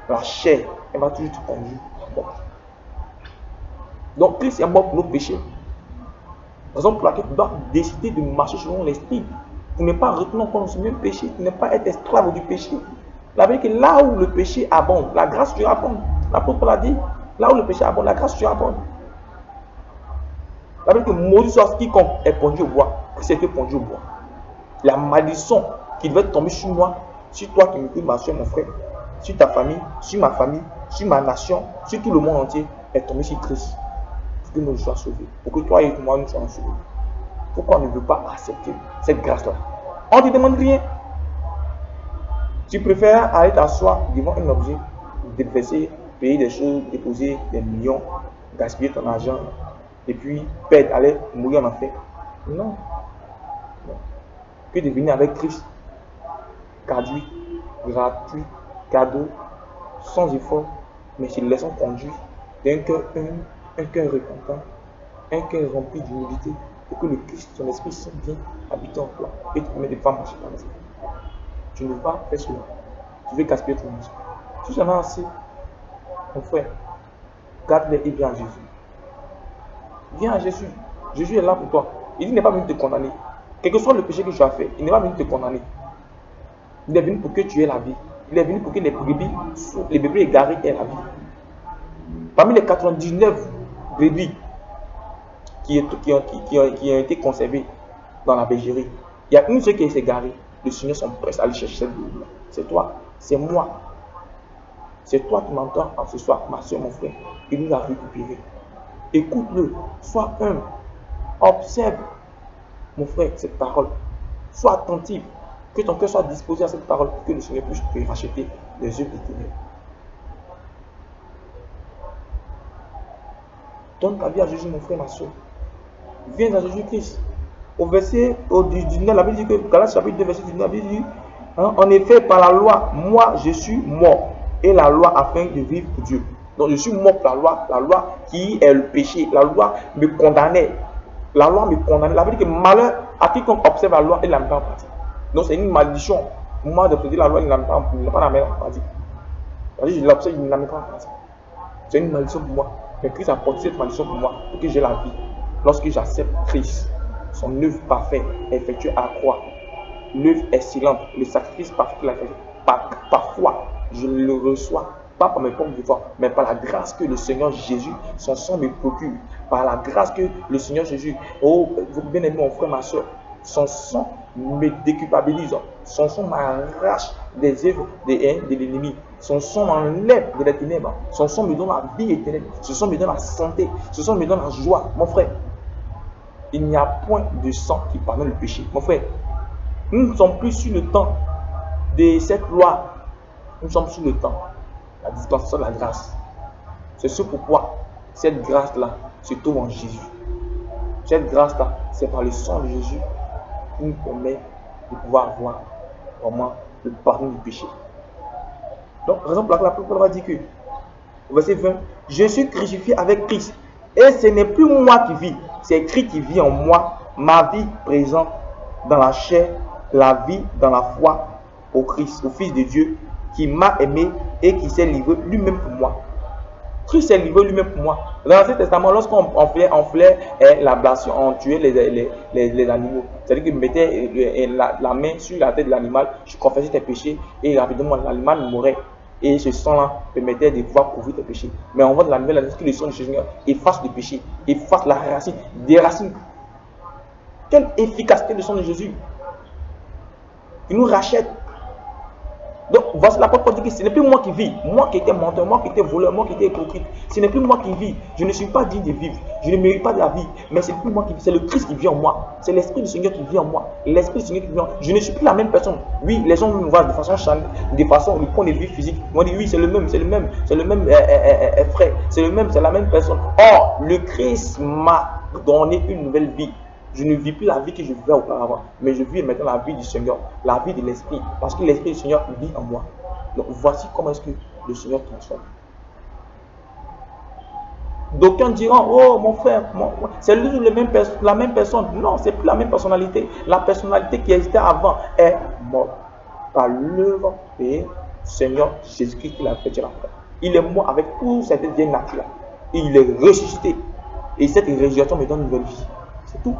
elle va toujours te conduire à la mort. Donc Christ est mort pour nos péchés. Raison pour laquelle tu dois décider de marcher selon l'esprit. Pour ne pas retenir encore dans ce même péché, pour ne pas être esclave du péché. La vérité est que là où le péché abonde, la grâce surabonde. L'apôtre l'a dit, là où le péché abonde, la grâce surabonde. La vérité est que maudit soit quiconque est pendu au bois, Christ était pendu au bois. La malédiction qui devait tomber sur moi, sur toi qui m'écoutes, ma soeur, mon frère, sur ta famille, sur ma famille, sur ma nation, sur tout le monde entier, est tombée sur Christ. Pour que nous soyons sauvés. Pour que toi et moi nous soyons sauvés. Pourquoi on ne veut pas accepter cette grâce-là? On ne te demande rien. Tu préfères aller t'asseoir devant un objet déversé payer des choses, déposer des millions, gaspiller ton argent, et puis perdre, aller mourir en enfer. Non. Non. Que de venir avec Christ, caduit, gratuit, cadeau, sans effort, mais se laissant conduire d'un cœur humble, un cœur repentant, un cœur rempli d'humilité, pour que le Christ, son Esprit Saint vienne habiter en toi et te permet de pas marcher par l'esprit. Tu ne veux pas faire cela. Tu veux gaspiller ton argent. Si tu en as assez, mon frère, garde-les et viens à Jésus. Viens à Jésus. Jésus est là pour toi. Il n'est pas venu te condamner. Quel que soit le péché que tu as fait, il n'est pas venu te condamner. Il est venu pour que tu aies la vie. Il est venu pour que les bébés égarés aient la vie. Parmi les 99 bébés qui ont été conservés dans la bergerie, il y a une seule qui s'est égarée. Le Seigneur s'empresse à aller chercher cette bébé. C'est toi, c'est moi. C'est toi qui m'entends ce soir, ma soeur, mon frère. Il nous a récupérés. Écoute-le, sois humble, observe, mon frère, cette parole. Sois attentif, que ton cœur soit disposé à cette parole pour que le Seigneur puisse te racheter les œuvres des ténèbres. Donne ta vie à Jésus, mon frère, ma soeur. Viens à Jésus-Christ. Au verset 19, la Bible dit que, Galates chapitre 2, verset 19, la Bible dit, en effet, par la loi, moi, je suis mort, et la loi afin de vivre pour Dieu. Donc, je suis mort pour la loi qui est le péché. La loi me condamnait. La loi me condamnait. La Bible dit que malheur à quiconque observe la loi et la met en pratique. Donc, c'est une malédiction. Moi, d'observer la loi, il ne la met pas en pratique. C'est-à-dire, je l'observe, il ne la met pas en pratique. C'est une malédiction pour moi. Mais Christ a porté cette malédiction pour moi, pour que j'ai la vie. Lorsque j'accepte Christ, son œuvre parfaite est effectuée à la croix. L'œuvre excellente, le sacrifice parfait qu'il a fait. Par foi, je le reçois, pas par mes propres efforts, mais par la grâce que le Seigneur Jésus, son sang me procure. Par la grâce que le Seigneur Jésus, oh, vous bien aimé mon frère, ma soeur, son sang me déculpabilise. Son sang m'arrache des œuvres de l'ennemi. Son sang m'enlève de la ténèbres. Son sang me donne la vie éternelle. Son sang me donne la santé. Son sang me donne la joie. Mon frère, il n'y a point de sang qui pardonne le péché. Mon frère, nous ne sommes plus sur le temps de cette loi. Nous sommes sur le temps. La dispensation de la grâce. C'est ce pourquoi cette grâce-là se trouve en Jésus. Cette grâce-là, c'est par le sang de Jésus qui nous permet de pouvoir avoir vraiment le pardon du péché. Donc, par exemple, la parole va dire que, au verset 20, je suis crucifié avec Christ. Et ce n'est plus moi qui vis, c'est Christ qui vit en moi. Ma vie présente dans la chair, la vie dans la foi au Christ, au Fils de Dieu, qui m'a aimé et qui s'est livré lui-même pour moi. Christ s'est livré lui-même pour moi. Dans l'Ancien Testament, lorsqu'on faisait l'ablation, on tuait les animaux. C'est-à-dire qu'il mettait la main sur la tête de l'animal, je confessais tes péchés et rapidement l'animal mourait. Et ce sang-là permettait de pouvoir couvrir tes péchés. Mais on voit de la nouvelle année que le sang du Seigneur efface le péché, efface la racine, des racines. Quelle efficacité le sang de Jésus! Il nous rachète. Donc, voici la parole dit que ce n'est plus moi qui vis, moi qui étais menteur, moi qui étais voleur, moi qui étais hypocrite. Ce n'est plus moi qui vis. Je ne suis pas digne de vivre. Je ne mérite pas de la vie. Mais c'est plus moi qui vis. C'est le Christ qui vit en moi. C'est l'Esprit du Seigneur qui vit en moi. L'Esprit du Seigneur qui vit en moi. Je ne suis plus la même personne. Oui, les gens me voient de façon charnelle, de façon, du point de vue physique. Ils vont dire oui, c'est le même frère. C'est le même, c'est la même personne. Or, le Christ m'a donné une nouvelle vie. Je ne vis plus la vie que je vivais auparavant, mais je vis maintenant la vie du Seigneur, la vie de l'Esprit, parce que l'Esprit du Seigneur vit en moi. Donc voici comment est-ce que le Seigneur transforme. D'aucuns diront, oh mon frère, c'est la même personne. Non, c'est plus la même personnalité. La personnalité qui existait avant est morte par l'œuvre du Seigneur Jésus-Christ qui l'a fait sur la croix. Il est mort avec toute cette vieille nature. Et il est ressuscité. Et cette résurrection me donne une nouvelle vie. C'est tout.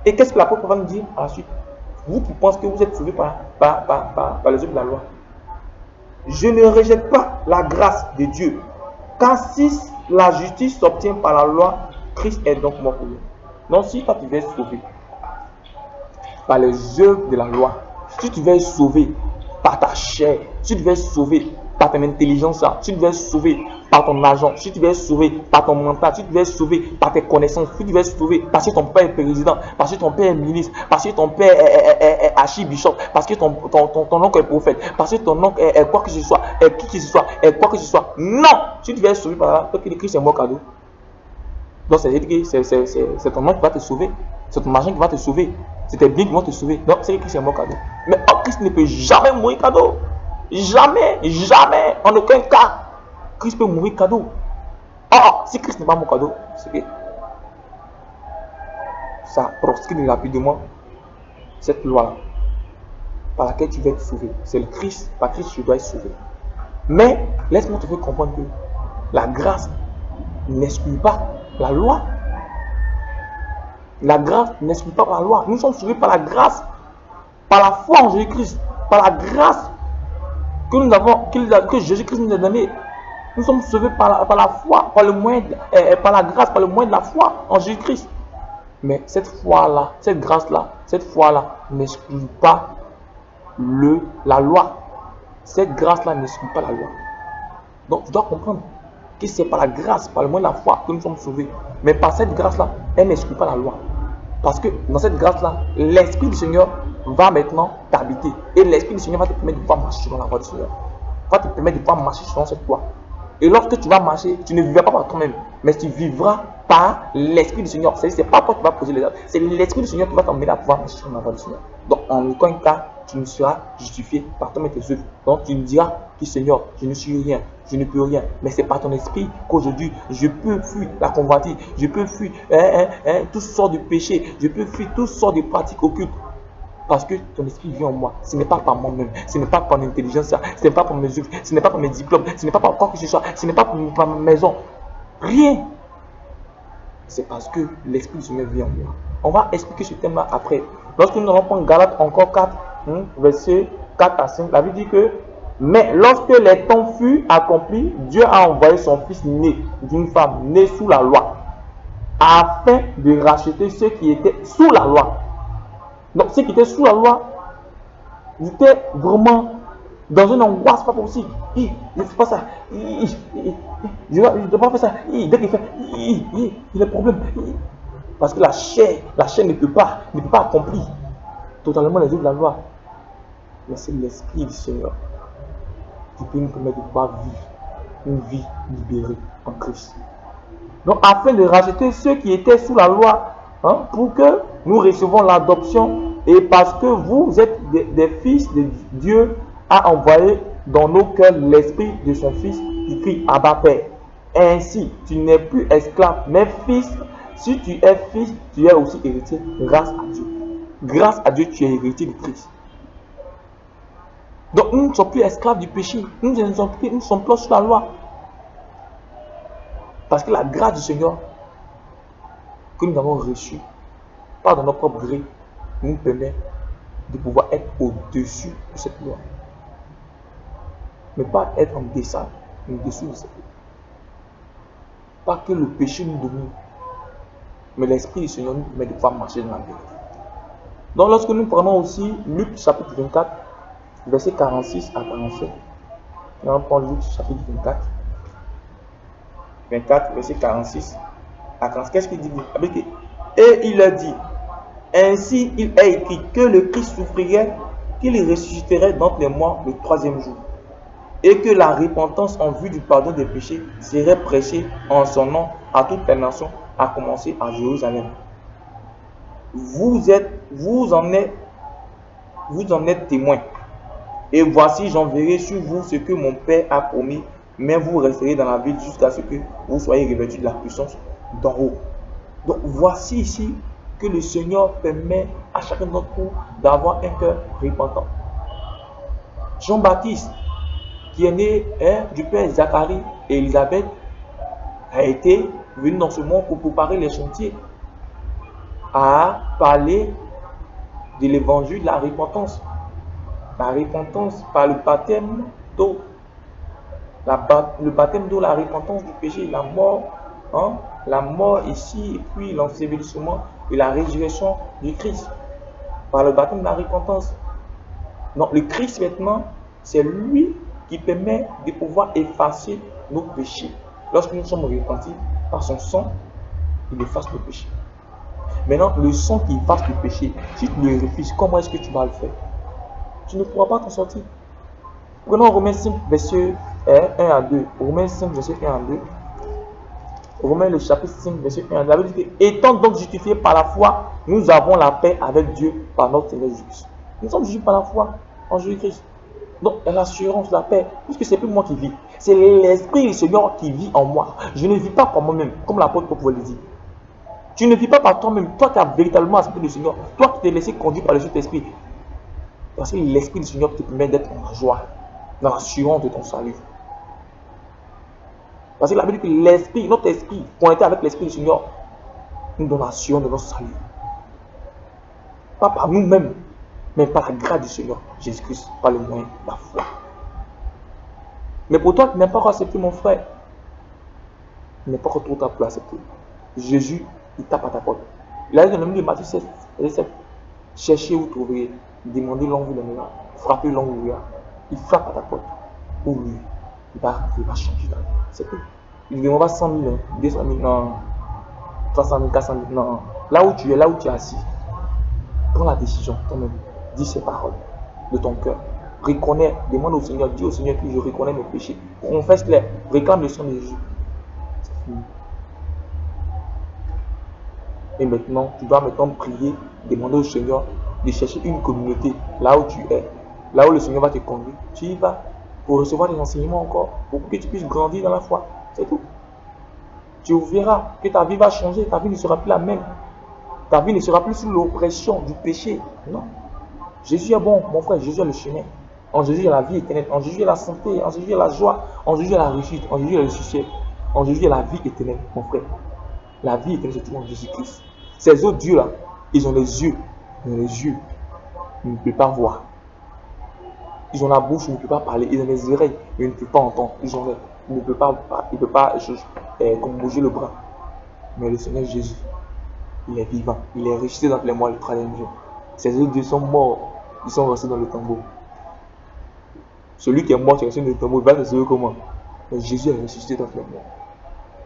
Et qu'est-ce que l'apôtre va nous dire ensuite? Vous qui pensez que vous êtes sauvés par les œuvres de la loi. Je ne rejette pas la grâce de Dieu. Car si la justice s'obtient par la loi, Christ est donc mort pour nous. Donc si toi tu veux être sauvé par les œuvres de la loi, si tu veux être sauvé par ta chair, si tu veux être sauvé par ton intelligence, si tu veux être sauvé par ton argent, si tu veux être sauvé par ton mental, si tu veux être sauvé par tes connaissances, si tu veux être sauvé parce que ton père est président, parce que ton père est ministre, parce que ton père est archibishop, parce que ton oncle est prophète, parce que ton oncle est quoi que ce soit, est qui que ce soit, est quoi que ce soit. Non! Si tu veux être sauvé par là, donc le Christ est mort cadeau. Donc c'est ton oncle qui va te sauver, c'est ton argent qui va te sauver, c'est tes biens qui vont te sauver. Donc c'est le Christ est mort cadeau. Mais Christ ne peut jamais mourir cadeau. Jamais, jamais, en aucun cas, Christ peut mourir cadeau. Si Christ n'est pas mon cadeau, c'est que ça proscrit rapidement cette loi par laquelle tu vas être sauvé. C'est le Christ, par Christ tu dois être sauvé. Mais laisse-moi te faire comprendre que la grâce n'exclut pas la loi. La grâce n'exclut pas la loi. Nous sommes sauvés par la grâce, par la foi en Jésus-Christ, par la grâce que Jésus-Christ nous a donné. Nous sommes sauvés par la foi, par la grâce, par le moyen de la foi en Jésus-Christ. Mais cette foi-là, cette grâce-là, cette foi-là n'exclut pas la loi. Cette grâce-là n'exclut pas la loi. Donc tu dois comprendre que c'est par la grâce, par le moyen de la foi que nous sommes sauvés. Mais par cette grâce-là, elle n'exclut pas la loi. Parce que dans cette grâce-là, l'Esprit du Seigneur va maintenant t'habiter. Et l'Esprit du Seigneur va te permettre de pouvoir marcher dans la voie du Seigneur. Va te permettre de pouvoir marcher selon cette voie. Et lorsque tu vas marcher, tu ne vivras pas par toi-même, mais tu vivras par l'Esprit du Seigneur. C'est-à-dire, c'est pas toi qui vas poser les actes, c'est l'Esprit du Seigneur qui va t'emmener à pouvoir marcher sur la voie du Seigneur. Donc, en aucun cas, tu ne seras justifié par toi-même tes œuvres. Donc, tu ne diras que Seigneur, je ne suis rien, je ne peux rien. Mais c'est par ton esprit qu'aujourd'hui, je peux fuir la convoitise, je peux fuir toutes sortes de péchés, je peux fuir toutes sortes de pratiques occultes. Parce que ton esprit vient en moi. Ce n'est pas par moi-même, ce n'est pas par mon intelligence, ce n'est pas par mes œuvres, ce n'est pas par mes diplômes, ce n'est pas par quoi que ce soit, ce n'est pas par ma maison. Rien. C'est parce que l'Esprit du Seigneur vient en moi. On va expliquer ce thème-là après. Lorsque nous allons prendre Galates encore 4, versets 4 à 5, la Bible dit que mais lorsque les temps furent accomplis, Dieu a envoyé son Fils né d'une femme née sous la loi, afin de racheter ceux qui étaient sous la loi. Donc ceux qui étaient sous la loi, ils étaient vraiment dans une angoisse pas possible. Je ne fais pas ça. Je ne dois pas faire ça. Dès qu'il fait, il a des problèmes. Parce que la chair ne peut pas accomplir totalement les œuvres de la loi. Mais c'est l'Esprit du Seigneur qui peut nous permettre de pouvoir vivre une vie libérée en Christ. Donc afin de racheter ceux qui étaient sous la loi, pour que nous recevons l'adoption, et parce que vous êtes des fils de Dieu, a envoyé dans nos cœurs l'esprit de son Fils qui crie Abba Père. Ainsi, tu n'es plus esclave, mais fils. Si tu es fils, tu es aussi héritier grâce à Dieu. Grâce à Dieu, tu es héritier de Christ. Donc nous ne sommes plus esclaves du péché, nous ne sommes plus sous la loi. Parce que la grâce du Seigneur que nous avons reçue, pas dans notre propre gré, nous permet de pouvoir être au-dessus de cette loi. Mais pas être en dessous de cette loi. Pas que le péché nous domine, mais l'Esprit du Seigneur nous permet de pouvoir marcher dans la vérité. Donc lorsque nous prenons aussi Luc chapitre 24, verset 46 à 47, nous allons prendre Luc chapitre 24, verset 46 à 47. Qu'est-ce qu'il dit? Et il a dit, ainsi il est écrit que le Christ souffrirait, qu'il ressusciterait d'entre les morts le troisième jour, et que la repentance en vue du pardon des péchés serait prêchée en son nom à toutes les nations, à commencer à Jérusalem. Vous en êtes témoins. Et voici, j'enverrai sur vous ce que mon Père a promis, mais vous resterez dans la ville jusqu'à ce que vous soyez revêtus de la puissance d'en haut. Donc voici ici que le Seigneur permet à chacun d'entre nous d'avoir un cœur repentant. Jean-Baptiste, qui est né du père Zacharie et Élisabeth, a été venu dans ce monde pour préparer les chantiers, à parler de l'évangile de la repentance. La repentance par le baptême d'eau. Le baptême d'eau, la repentance du péché, la mort ici, et puis l'ensevelissement et la résurrection du Christ. Par le baptême de la repentance. Donc le Christ maintenant, c'est lui qui permet de pouvoir effacer nos péchés. Lorsque nous sommes repentis par son sang, il efface nos péchés. Maintenant, le sang qui efface le péché, si tu le refuses, comment est-ce que tu vas le faire? Tu ne pourras pas t'en sortir. Prenons Romains 5, verset 1 à 2. Romains 5, verset 1 à 2. Romains le chapitre 5, verset 1 à 2. La Bible dit que, étant donc justifiés par la foi, nous avons la paix avec Dieu par notre Seigneur Jésus-Christ. Nous sommes justifiés par la foi en Jésus-Christ. Donc, l'assurance, la paix, puisque c'est plus moi qui vis, c'est l'Esprit du Seigneur qui vit en moi. Je ne vis pas par moi-même, comme l'apôtre Paul pouvait le dire. Tu ne vis pas par toi-même, toi qui as véritablement accepté le Seigneur, toi qui t'es laissé conduire par le Saint-Esprit. Parce que l'Esprit du Seigneur te permet d'être en joie, dans l'assurance de ton salut. Parce que la Bible dit que l'Esprit, notre esprit, connecté avec l'Esprit du Seigneur, nous donne l'assurance de notre salut. Pas par nous-mêmes, mais par la grâce du Seigneur Jésus-Christ, par le moyen de la foi. Mais pour toi qui n'as pas encore accepté, mon frère, il n'est pas encore trop tard pour l'accepter. Jésus, il tape à ta porte. Il a dit dans le livre de Matthieu 16, verset 7, cherchez où trouverez, demandez l'on vous donnera, frappez l'on vous ouvrira. Il frappe à ta porte. Ouvre lui, il va changer ta vie. C'est tout. Il ne demande pas 100 000, 200 000, non, 300 000, 400 000, non. Là où tu es assis, prends la décision toi-même. Dis ces paroles de ton cœur. Reconnais, demande au Seigneur, dis au Seigneur que je reconnais mes péchés. Confesse-les, réclame le sang de Jésus. C'est fini. Et maintenant, tu dois maintenant prier, demander au Seigneur de chercher une communauté là où tu es, là où le Seigneur va te conduire. Tu y vas pour recevoir des enseignements encore, pour que tu puisses grandir dans la foi. C'est tout. Tu verras que ta vie va changer, ta vie ne sera plus la même. Ta vie ne sera plus sous l'oppression du péché. Non. Jésus est bon, mon frère, Jésus est le chemin. En Jésus, il y a la vie éternelle. En Jésus, il y a la santé. En Jésus, il y a la joie. En Jésus, il y a la réussite. En Jésus, il y a le succès. En Jésus, il y a la vie éternelle, mon frère. La vie éternelle, c'est tout en Jésus-Christ. Ces autres dieux-là, ils ont les yeux. Ils ont les yeux. Ils ne peuvent pas voir. Ils ont la bouche, ils ne peuvent pas parler. Ils ont les oreilles, mais ils ne peuvent pas entendre. Ils ne peuvent pas bouger le bras. Mais le Seigneur Jésus, il est vivant. Il est ressuscité dans les morts le troisième jour. Ces autres dieux sont morts. Ils sont restés dans le tombeau. Celui qui est mort, qui est resté dans le tombeau, il va se sauver comment? Mais Jésus est ressuscité dans les morts.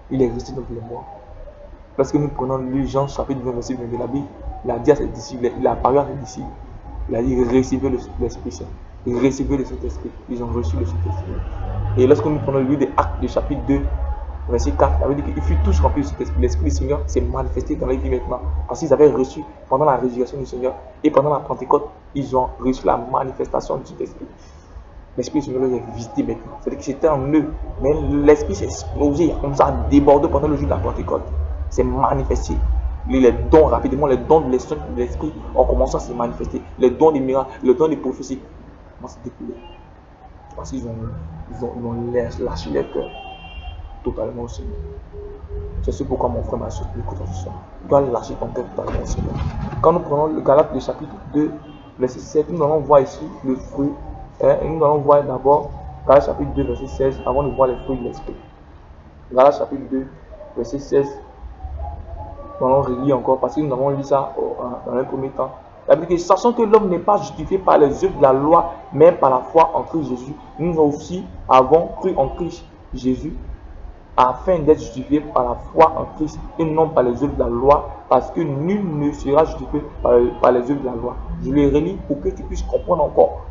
Il est resté dans les morts. Parce que nous prenons Jean chapitre 20, verset 22, la Bible, il a dit à ses disciples, il a parlé à ses disciples, il a dit recevez l'Esprit Saint, recevez le Saint-Esprit. Ils ont reçu le Saint-Esprit. Et lorsque nous prenons le livre des Actes du chapitre 2, verset 4, la Bible dit qu'ils furent tous remplis de Saint-Esprit. L'Esprit du Seigneur s'est manifesté dans leur vie maintenant. Parce qu'ils avaient reçu pendant la résurrection du Seigneur et pendant la Pentecôte, ils ont reçu la manifestation du Saint-Esprit. L'Esprit du Seigneur les a visités maintenant. C'est-à-dire que c'était en eux. Mais l'Esprit s'est explosé, comme ça, débordé pendant le jour de la Pentecôte. C'est manifesté. Les dons, rapidement, les dons de l'Esprit ont commencé à se manifester. Les dons des miracles, les dons des prophéties commencent à se découler. Parce qu'ils ont lâché leur cœur totalement au Seigneur. C'est ce pourquoi mon frère m'a soutenu écoute ce soir. Tu dois lâcher ton cœur totalement au Seigneur. Quand nous prenons le Galates, le chapitre 2, verset 7, nous allons voir ici le fruit. Nous allons voir d'abord Galates chapitre 2, verset 16, avant de voir les fruits de l'Esprit. Galates chapitre 2, verset 16. Nous allons relire encore parce que nous avons lu ça dans un premier temps. La Bible dit, sachant que l'homme n'est pas justifié par les œuvres de la loi, mais par la foi en Christ Jésus, nous aussi avons cru en Christ Jésus, afin d'être justifié par la foi en Christ et non par les œuvres de la loi, parce que nul ne sera justifié par les œuvres de la loi. Je le relis pour que tu puisses comprendre encore.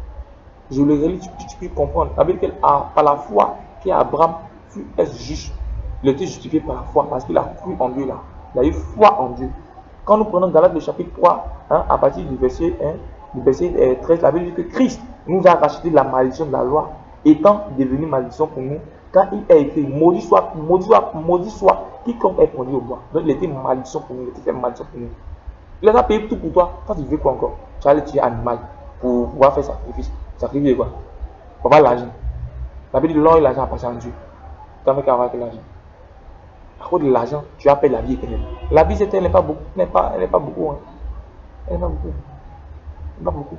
Je le relis pour que tu puisses comprendre. La Bible dit par la foi qu'Abraham fut juste. Il était justifié par la foi parce qu'il a cru en Dieu là. Il a eu foi en Dieu. Quand nous prenons Galates le chapitre 3, à partir du verset 13, la Bible dit que Christ nous a racheté de la malédiction de la loi, étant devenu malédiction pour nous, car il a été maudit soit quiconque est pendu au bois. Donc il était malédiction pour nous, il était fait malédiction pour nous. Il a payé tout pour toi. Toi tu veux quoi encore? Tu vas aller tuer un animal pour pouvoir faire sacrifice. Sacrifice quoi? Pour avoir l'argent. La Bible dit l'or et l'argent appartiennent à Dieu. Tu as fait qu'avoir l'argent. À cause de l'argent, tu appelles la vie éternelle. La vie éternelle n'est pas beaucoup. Elle n'est pas beaucoup. Elle n'est pas beaucoup. Elle n'est pas beaucoup.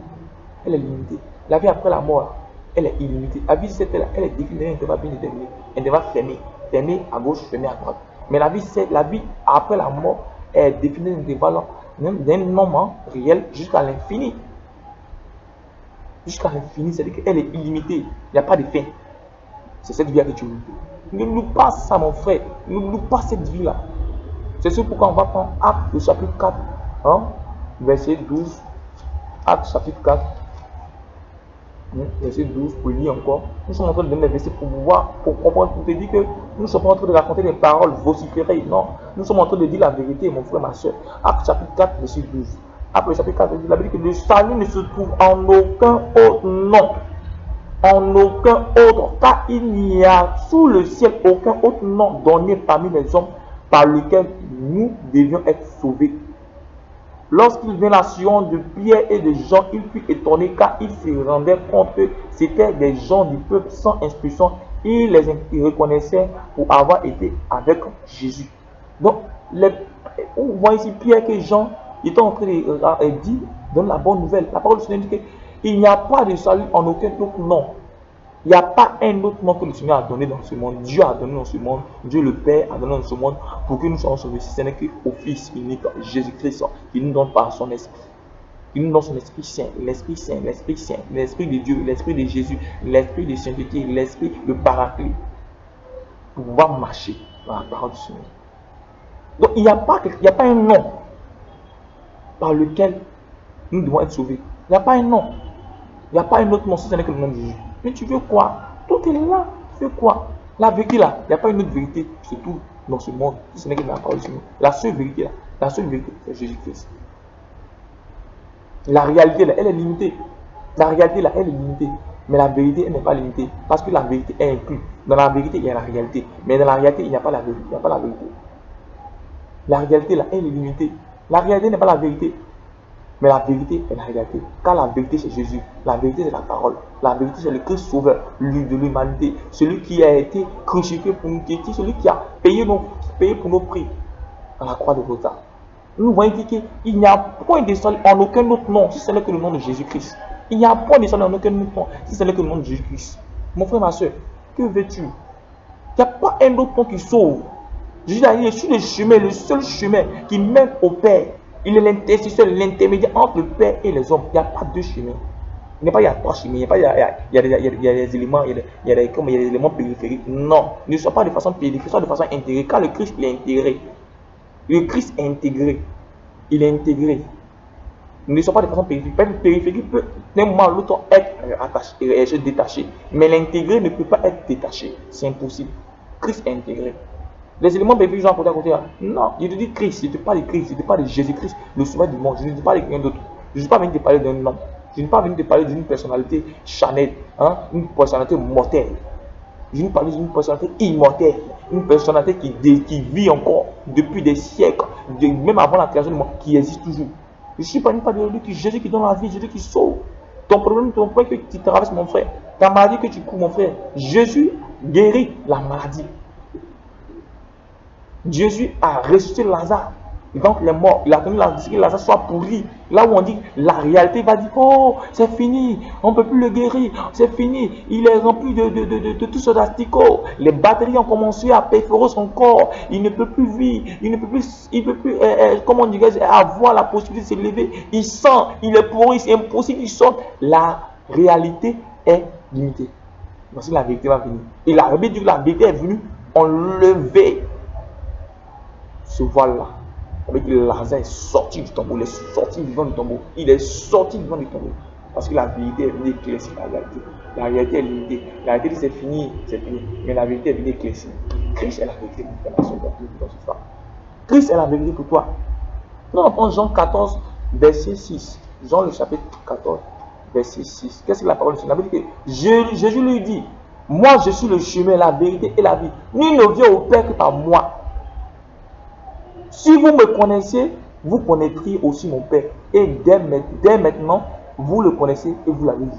Elle est limitée. La vie après la mort, elle est illimitée. La vie éternelle, elle est définie, elle n'est pas bien déterminée. Elle n'est pas fermée. Fermée à gauche, fermée à droite. Mais la vie après la mort est définie d'un nombre réel jusqu'à l'infini. Jusqu'à l'infini, c'est-à-dire qu'elle est illimitée. Il n'y a pas de fin. C'est cette vie-là que tu loues. Ne loue pas ça, mon frère. Ne loue pas cette vie-là. C'est ce pourquoi on va prendre Actes, le chapitre 4, hein, verset 12. Actes, chapitre 4, verset 12, pour lire encore. Nous sommes en train de donner des versets pour voir, pour comprendre, pour te dire que nous ne sommes pas en train de raconter des paroles vociférées. Non, nous sommes en train de dire la vérité, mon frère, ma soeur. Actes, chapitre 4, verset 12. Actes, le chapitre 4, la Bible dit que le salut ne se trouve en aucun autre nom. En aucun autre, car il n'y a sous le ciel aucun autre nom donné parmi les hommes par lequel nous devions être sauvés. Lorsqu'il vint l'assurance de Pierre et de Jean, il fut étonné car il se rendait compte que c'étaient des gens du peuple sans instruction. Il les reconnaissait pour avoir été avec Jésus. Donc, on voit ici Pierre et Jean étaient en train de dire, donne la bonne nouvelle. La parole du Seigneur dit qu'il n'y a pas de salut en aucun autre nom. Il n'y a pas un autre nom que le Seigneur a donné dans ce monde. Dieu a donné dans ce monde. Dieu le Père a donné dans ce monde pour que nous soyons sauvés. Ce n'est qu'au Fils unique, Jésus-Christ, qui nous donne par son esprit. Qui nous donne son Esprit Saint, l'Esprit Saint, l'Esprit Saint, l'Esprit de Dieu, l'Esprit de Jésus, l'Esprit de sainteté, l'Esprit de paraclet. Pour pouvoir marcher dans la parole du Seigneur. Donc il n'y a pas un nom par lequel nous devons être sauvés. Il n'y a pas un nom. Il n'y a pas un autre nom si ce n'est que le nom de Jésus. Mais tu veux quoi? Tout est là. Tu veux quoi? La vérité là, il n'y a pas une autre vérité, c'est tout dans ce monde. Si ce n'est que la parole du Seigneur. La seule vérité là, la seule vérité, c'est Jésus-Christ. La réalité là, elle est limitée. La réalité là, elle est limitée. Mais la vérité, elle n'est pas limitée. Parce que la vérité est inclue. Dans la vérité, il y a la réalité. Mais dans la réalité, il n'y a pas la vérité. Il n'y a pas la vérité. La réalité là, elle est limitée. La réalité n'est pas la vérité. Mais la vérité est la réalité. Car la vérité c'est Jésus. La vérité c'est la parole. La vérité c'est le Christ sauveur, lui de l'humanité. Celui qui a été crucifié pour nous, celui qui a payé pour nos prix à la croix de Golgotha. Nous voyons qu'il n'y a point de salut en aucun autre nom si ce n'est que le nom de Jésus-Christ. Il n'y a point de salut en aucun autre nom si ce n'est que le nom de Jésus-Christ. Mon frère, ma soeur, que veux-tu? Il n'y a pas un autre nom qui sauve. Jésus a dit, je suis le chemin, le seul chemin qui mène au Père. Il est l'intercesseur, l'intermédiaire entre le Père et les hommes. Il n'y a pas deux chemins. Il n'y a pas trois chemins. Il y a des éléments, il y a des éléments périphériques. Non, ne sois pas de façon périphérique, sois de façon intégrée. Car le Christ est intégré. Le Christ est intégré. Il est intégré. Ne sois pas de façon périphérique. Le périphérique peut d'un moment à l'autre être attaché, se détacher. Mais l'intégré ne peut pas être détaché. C'est impossible. Christ est intégré. Les éléments périphériques sont à côté. Non, je te dis Christ, je ne te parle de Christ, je te parle de Jésus-Christ, le sauveur du monde. Je ne te parle de quelqu'un d'autre. Je ne suis pas venu te parler d'un homme. Je ne suis pas venu te parler d'une personnalité charnelle, hein, une personnalité mortelle. Je ne parle d'une personnalité immortelle, une personnalité qui vit encore depuis des siècles, même avant la création du monde, qui existe toujours. Je ne suis pas venu parler de lui, Jésus qui donne la vie, Jésus qui sauve. Ton problème que tu traverses, mon frère, ta maladie que tu cours, mon frère, Jésus guérit la maladie. Jésus a ressuscité Lazare. Donc les morts, il a tenu que Lazare soit pourri. Là où on dit la réalité va dire, oh c'est fini, on ne peut plus le guérir, c'est fini, il est rempli de tout ce asticots. Les batteries ont commencé à perforer son corps, il ne peut plus vivre, il ne peut plus comment on dirait, avoir la possibilité de s'élever. Il sent, il est pourri, c'est impossible, il sort. La réalité est limitée. Voici la vérité va venir. Et la vérité est venue enlever ce voile-là. Avec Lazare est sorti du tombeau, il est sorti vivant du tombeau. Il est sorti vivant du tombeau. Parce que la vérité est venue éclaircir la réalité. La réalité est limitée. La réalité dit c'est fini, c'est fini. Mais la vérité est venue éclaircir. Christ est la vérité pour toi. Christ est la vérité pour toi. Nous on Jean 14, verset 6. Jean le chapitre 14, verset 6. Qu'est-ce que la parole du Seigneur dit? Jésus lui dit, moi je suis le chemin, la vérité et la vie. Nul ne vient au Père que par moi. Si vous me connaissez, vous connaîtrez aussi mon Père. Et dès maintenant, vous le connaissez et vous l'avez vu.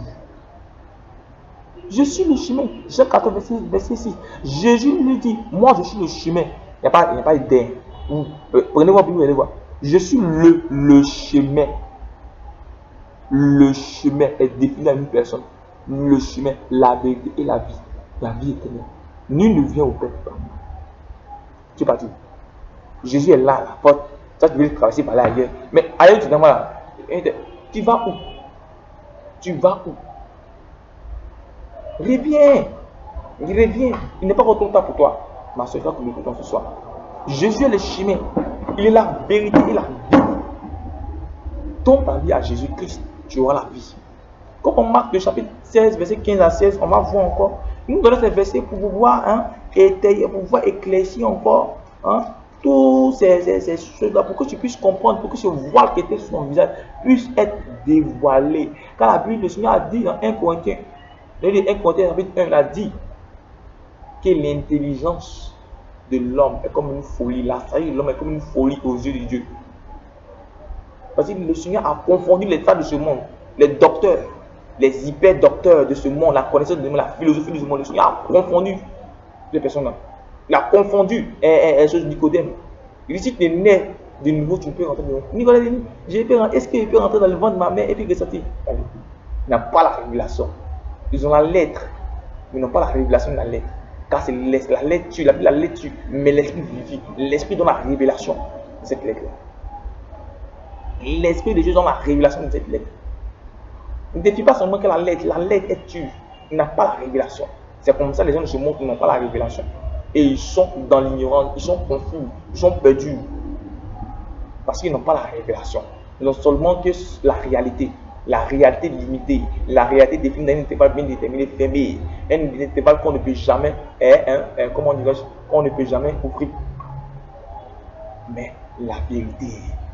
Je suis le chemin. Jean 14, verset 6. Jésus lui dit, moi je suis le chemin. Il n'y a pas de dé. Prenez votre Bible et allez voir. Je suis le chemin. Le chemin est défini à une personne. Le chemin, la vérité et la vie. La vie éternelle. Nul ne vient au Père par moi. Tu es parti. Jésus est là à la porte. Ça, tu veux traverser par là ailleurs. Mais ailleurs, tu dis, voilà. Tu vas où? Tu vas où? Reviens. Il revient. Il n'est pas trop tard pour toi. Ma soeur, toi, tu m'écoutes ce soir. Jésus est le chemin. Il est la vérité et la vie. Donne ta vie à Jésus-Christ, tu auras la vie. Quand on marque le chapitre 16, verset 15 à 16, on va voir encore. Il nous donne ces versets pour pouvoir étayer, pour pouvoir éclaircir encore toutes ces choses-là, pour que tu puisses comprendre, pour que ce voile qui était sur son visage puisse être dévoilé. Car la Bible, le Seigneur a dit dans 1 Corinthiens, chapitre 1, il a dit que l'intelligence de l'homme est comme une folie. La sagesse de l'homme est comme une folie aux yeux de Dieu. Parce que le Seigneur a confondu l'état de ce monde, les docteurs, les hyper-docteurs de ce monde, la connaissance de ce monde, la philosophie de ce monde. Le Seigneur a confondu les personnes-là. Il a confondu les choses de Nicodème. Il dit si tu es né de nouveau, tu peux rentrer dans le monde. Nicolas dit, est-ce qu'il peut rentrer dans le ventre de ma mère et puis ressortir? Il n'a pas la révélation. Ils ont la lettre, mais ils n'ont pas la révélation de la lettre. Car c'est la lettre, la lettre, mais l'esprit vivifie. L'esprit donne la révélation de cette lettre-là. L'esprit de Dieu donne la révélation de cette lettre. Ne défie pas seulement que la lettre est tue. Il n'a pas la révélation. C'est comme ça les gens de ce monde qui n'ont pas la révélation. Et ils sont dans l'ignorance, ils sont confus, ils sont perdus. Parce qu'ils n'ont pas la révélation. Ils n'ont seulement que la réalité. La réalité limitée, la réalité définie d'un intervalle bien déterminé, fermé. Un intervalle qu'on ne peut jamais, qu'on ne peut jamais ouvrir. Mais la vérité,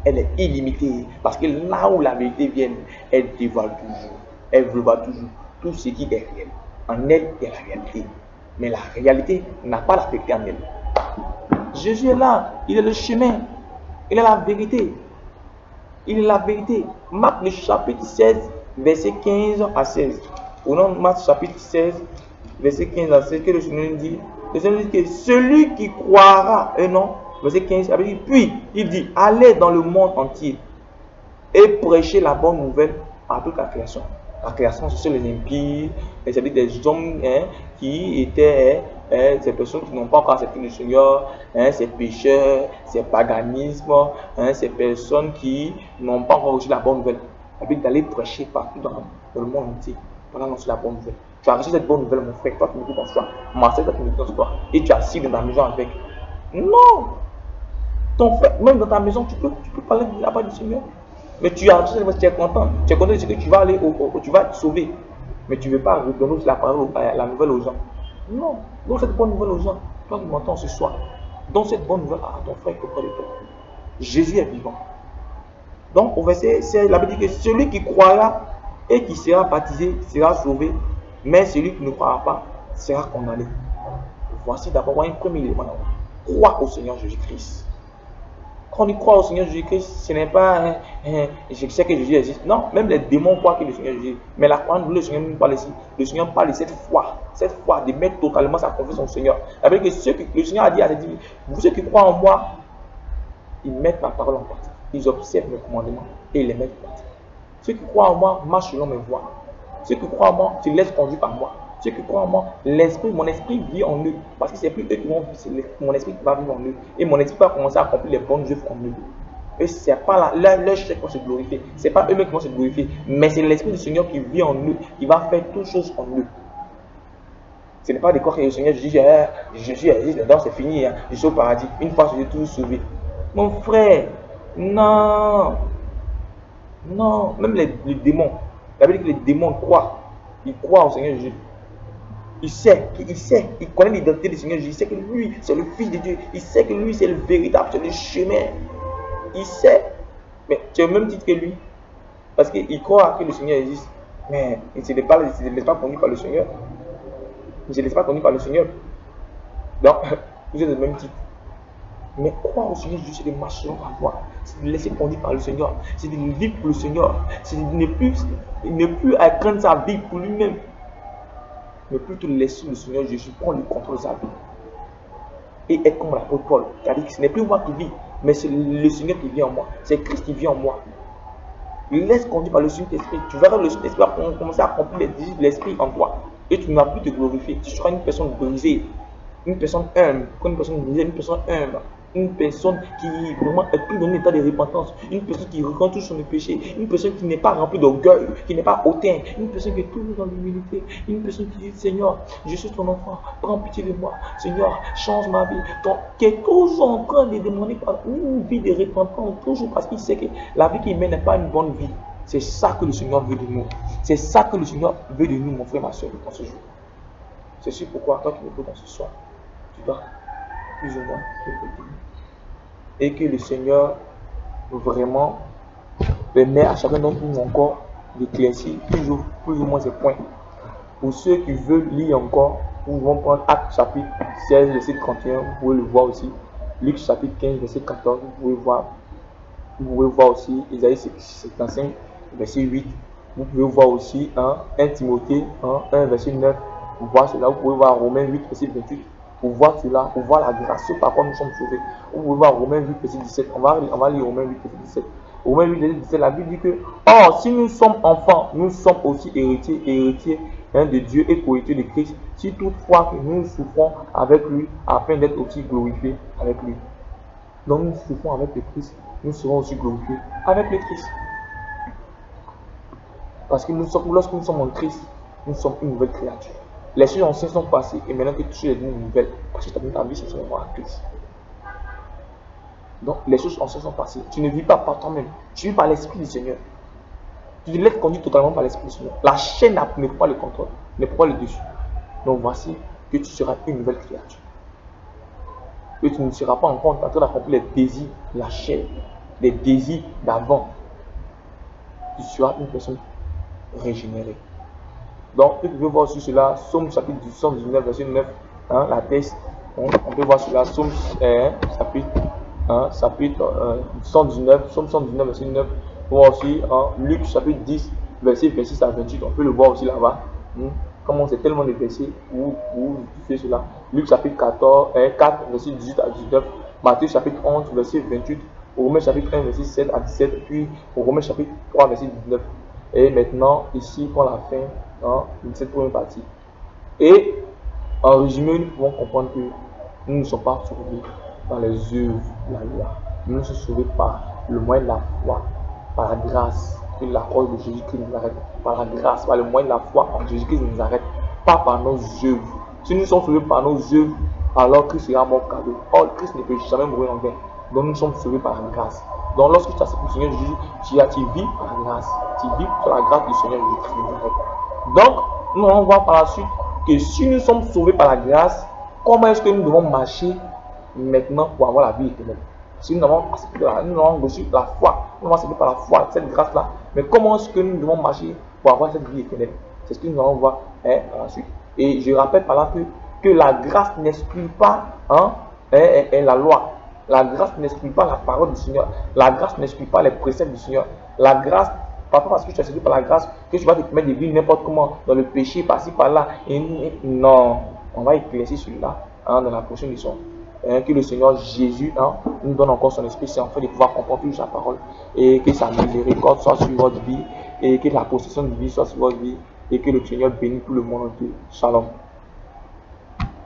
elle est illimitée. Parce que là où la vérité vient, elle dévoile toujours. Elle révèle toujours tout ce qui est réel. En elle, il y a la réalité. Mais la réalité n'a pas la vérité en elle. Jésus est là. Il est le chemin. Il est la vérité. Il est la vérité. Marc le chapitre 16, verset 15 à 16. Au nom de Marc chapitre 16, verset 15 à 16, que le Seigneur dit, le Seigneur dit que celui qui croira, et non, verset 15, puis il dit, allez dans le monde entier et prêchez la bonne nouvelle à toute la création. La création, ce sont les impies, c'est-à-dire des hommes qui étaient ces personnes qui n'ont pas encore accepté le Seigneur, ces pécheurs, ces paganismes, ces personnes qui n'ont pas encore reçu la bonne nouvelle. Et puis d'aller prêcher partout dans le monde entier pour annoncer la bonne nouvelle. Tu as reçu cette bonne nouvelle, mon frère, toi qui m'écoutes en soi, ma soeur, toi qui m'écoutes en soi, et tu as assis dans ta maison avec. Non! Ton frère, même dans ta maison, tu peux parler de la part du Seigneur. Mais tu es content. Tu es content de ce que tu vas aller tu vas te sauver. Mais tu ne veux pas redonner la parole, la nouvelle aux gens. Non. Donne cette bonne nouvelle aux gens. Toi qui m'entends ce soir. Donne cette bonne nouvelle à ton frère qui est auprès de toi. Jésus est vivant. Donc au verset, la Bible dit que celui qui croira et qui sera baptisé sera sauvé. Mais celui qui ne croira pas sera condamné. Voici d'abord un premier élément. Crois au Seigneur Jésus-Christ. Quand on croit au Seigneur Jésus-Christ, ce n'est pas je sais que Jésus existe. Non, même les démons croient que le Seigneur Jésus. Mais la croix, le Seigneur nous parle ici. Le Seigneur parle de cette foi de mettre totalement sa confiance au Seigneur. Avec que le Seigneur a dit à ses disciples, vous ceux qui croient en moi, ils mettent ma parole en pratique. Ils observent mes commandements et ils les mettent en pratique. Ceux qui croient en moi marchent selon mes voies. Ceux qui croient en moi se laissent conduire par moi. Ceux qui croient en moi, mon esprit vit en eux. Parce que c'est plus eux qui vont vivre, c'est mon esprit qui va vivre en eux. Et mon esprit va commencer à accomplir les bonnes œuvres en eux. Et c'est pas leur chef qui va se glorifier. C'est pas eux-mêmes qui vont se glorifier. Mais c'est l'esprit du Seigneur qui vit en eux, qui va faire toutes choses en eux. Ce n'est pas de croire que le Seigneur dit, Jésus existe, donc c'est fini, je suis au paradis. Une fois, je suis tout sauvé. Mon frère, non. Non, même les démons. Ça veut dire que les démons croient. Ils croient au Seigneur Jésus. Il connaît l'identité du Seigneur Jésus. Il sait que lui, c'est le Fils de Dieu. Il sait que lui, c'est le véritable, c'est le chemin. Il sait. Mais tu es au même titre que lui. Parce qu'il croit que le Seigneur existe. Mais il ne se laisse pas conduire par le Seigneur. Il ne se laisse pas conduire par le Seigneur. Donc, vous êtes au même titre. Mais croire au Seigneur Jésus, c'est de marcher dans la voie. C'est de laisser conduire par le Seigneur. C'est de vivre pour le Seigneur. C'est de ne plus craindre sa vie pour lui-même. Mais plutôt laisser le Seigneur Jésus prendre le contrôle de sa vie. Et être comme l'apôtre Paul. C'est-à-dire que ce n'est plus moi qui vis, mais c'est le Seigneur qui vit en moi. C'est Christ qui vit en moi. Laisse conduire par le Saint-Esprit. Tu verras le Saint-Esprit va commencer à accomplir les désirs de l'Esprit en toi. Et tu ne vas plus te glorifier. Tu seras une personne brisée. Une personne humble. Une personne brisée, une personne humble. une personne qui vraiment est plus dans un état de repentance, une personne qui reconnaît tout son péché, une personne qui n'est pas remplie d'orgueil, qui n'est pas hautain, une personne qui est toujours dans l'humilité, une personne qui dit Seigneur, je suis ton enfant, prends pitié de moi, Seigneur, change ma vie. Donc, qui est toujours en train de demander une vie de repentance, toujours parce qu'il sait que la vie qu'il mène n'est pas une bonne vie. C'est ça que le Seigneur veut de nous. C'est ça que le Seigneur veut de nous, mon frère, ma soeur, dans ce jour. C'est pourquoi, toi qui me poses dans ce soir, tu dois plus ou moins te retenir. Et que le Seigneur vraiment permet à chacun d'entre nous encore d'éclaircir toujours plus ou moins ces points. Pour ceux qui veulent lire encore, nous vont prendre Actes chapitre 16, verset 31, vous pouvez le voir aussi. Luc chapitre 15, verset 14, vous pouvez voir. Vous pouvez voir aussi Isaïe 55, verset 8. Vous pouvez voir aussi 1 Timothée 1, verset 9. Vous voyez cela, vous pouvez voir Romains 8, verset 28. Pour voir cela, pour voir la grâce par quoi nous sommes sauvés. Vous pouvez voir Romains 8, verset 17. On va lire Romains 8, verset 17. Romains 8, verset 17, la Bible dit que, or, si nous sommes enfants, nous sommes aussi héritiers de Dieu et co-héritiers de Christ, si toutefois que nous souffrons avec lui, afin d'être aussi glorifiés avec lui. Donc nous souffrons avec le Christ, nous serons aussi glorifiés avec le Christ. Parce que lorsque nous sommes en Christ, nous sommes une nouvelle créature. Les choses anciennes sont passées et maintenant que tout est devenu nouvelle. Parce que ta vie, c'est seulement en Christ. Donc les choses anciennes sont passées. Tu ne vis pas par toi-même, tu vis par l'Esprit du Seigneur. Tu te laisses conduire totalement par l'Esprit du Seigneur. La chaîne ne peut pas le contrôle, ne peut pas le dessus. Donc voici que tu seras une nouvelle créature. Et tu ne seras pas encore en train d'accomplir les désirs de la chair, les désirs d'avant. Tu seras une personne régénérée. Donc, tu peux voir sur cela, Somme chapitre 119, verset 9, la thèse. On peut voir cela, Somme chapitre 119, Somme 119, verset 9. On voit aussi Luc chapitre 10, verset 26 à 28. On peut le voir aussi là-bas. Comment c'est tellement de versets où tu fais cela. Luc chapitre 4, verset 18 à 19. Matthieu chapitre 11, verset 28. Romains chapitre 1, verset 7 à 17. Puis Romains chapitre 3, verset 19. Et maintenant, ici, pour la fin de cette première partie. Et en résumé, nous pouvons comprendre que nous ne sommes pas sauvés par les œuvres de la loi. Nous sommes sauvés par le moyen de la foi, par la grâce que la croix de Jésus-Christ nous arrête. Par la grâce, par le moyen de la foi en Jésus-Christ nous arrête. Pas par nos œuvres. Si nous sommes sauvés par nos œuvres, alors Christ sera mort cadeau. Or, Christ ne peut jamais mourir en vain. Donc nous sommes sauvés par la grâce. Donc lorsque tu as accepté le Seigneur Jésus, tu vis par la grâce. Tu vis par la grâce du Seigneur Jésus-Christ nous arrête. Donc, nous allons voir par la suite que si nous sommes sauvés par la grâce, comment est-ce que nous devons marcher maintenant pour avoir la vie éternelle? Si nous avons reçu la foi, nous avons accepté par la foi cette grâce-là, mais comment est-ce que nous devons marcher pour avoir cette vie éternelle? C'est ce que nous allons voir par la suite. Et je rappelle par là que la grâce n'exclut pas la loi. La grâce n'exclut pas la parole du Seigneur. La grâce n'exclut pas les préceptes du Seigneur. La grâce, pas parce que tu as séduit par la grâce que tu vas te permettre de vivre n'importe comment dans le péché, par-ci, par-là. Non, on va éclaircir celui-là dans la prochaine leçon. Que le Seigneur Jésus nous donne encore son esprit, c'est en fait de pouvoir comprendre toute sa parole et que sa miséricorde soit sur votre vie et que la possession de vie soit sur votre vie et que le Seigneur bénisse tout le monde entier. Shalom.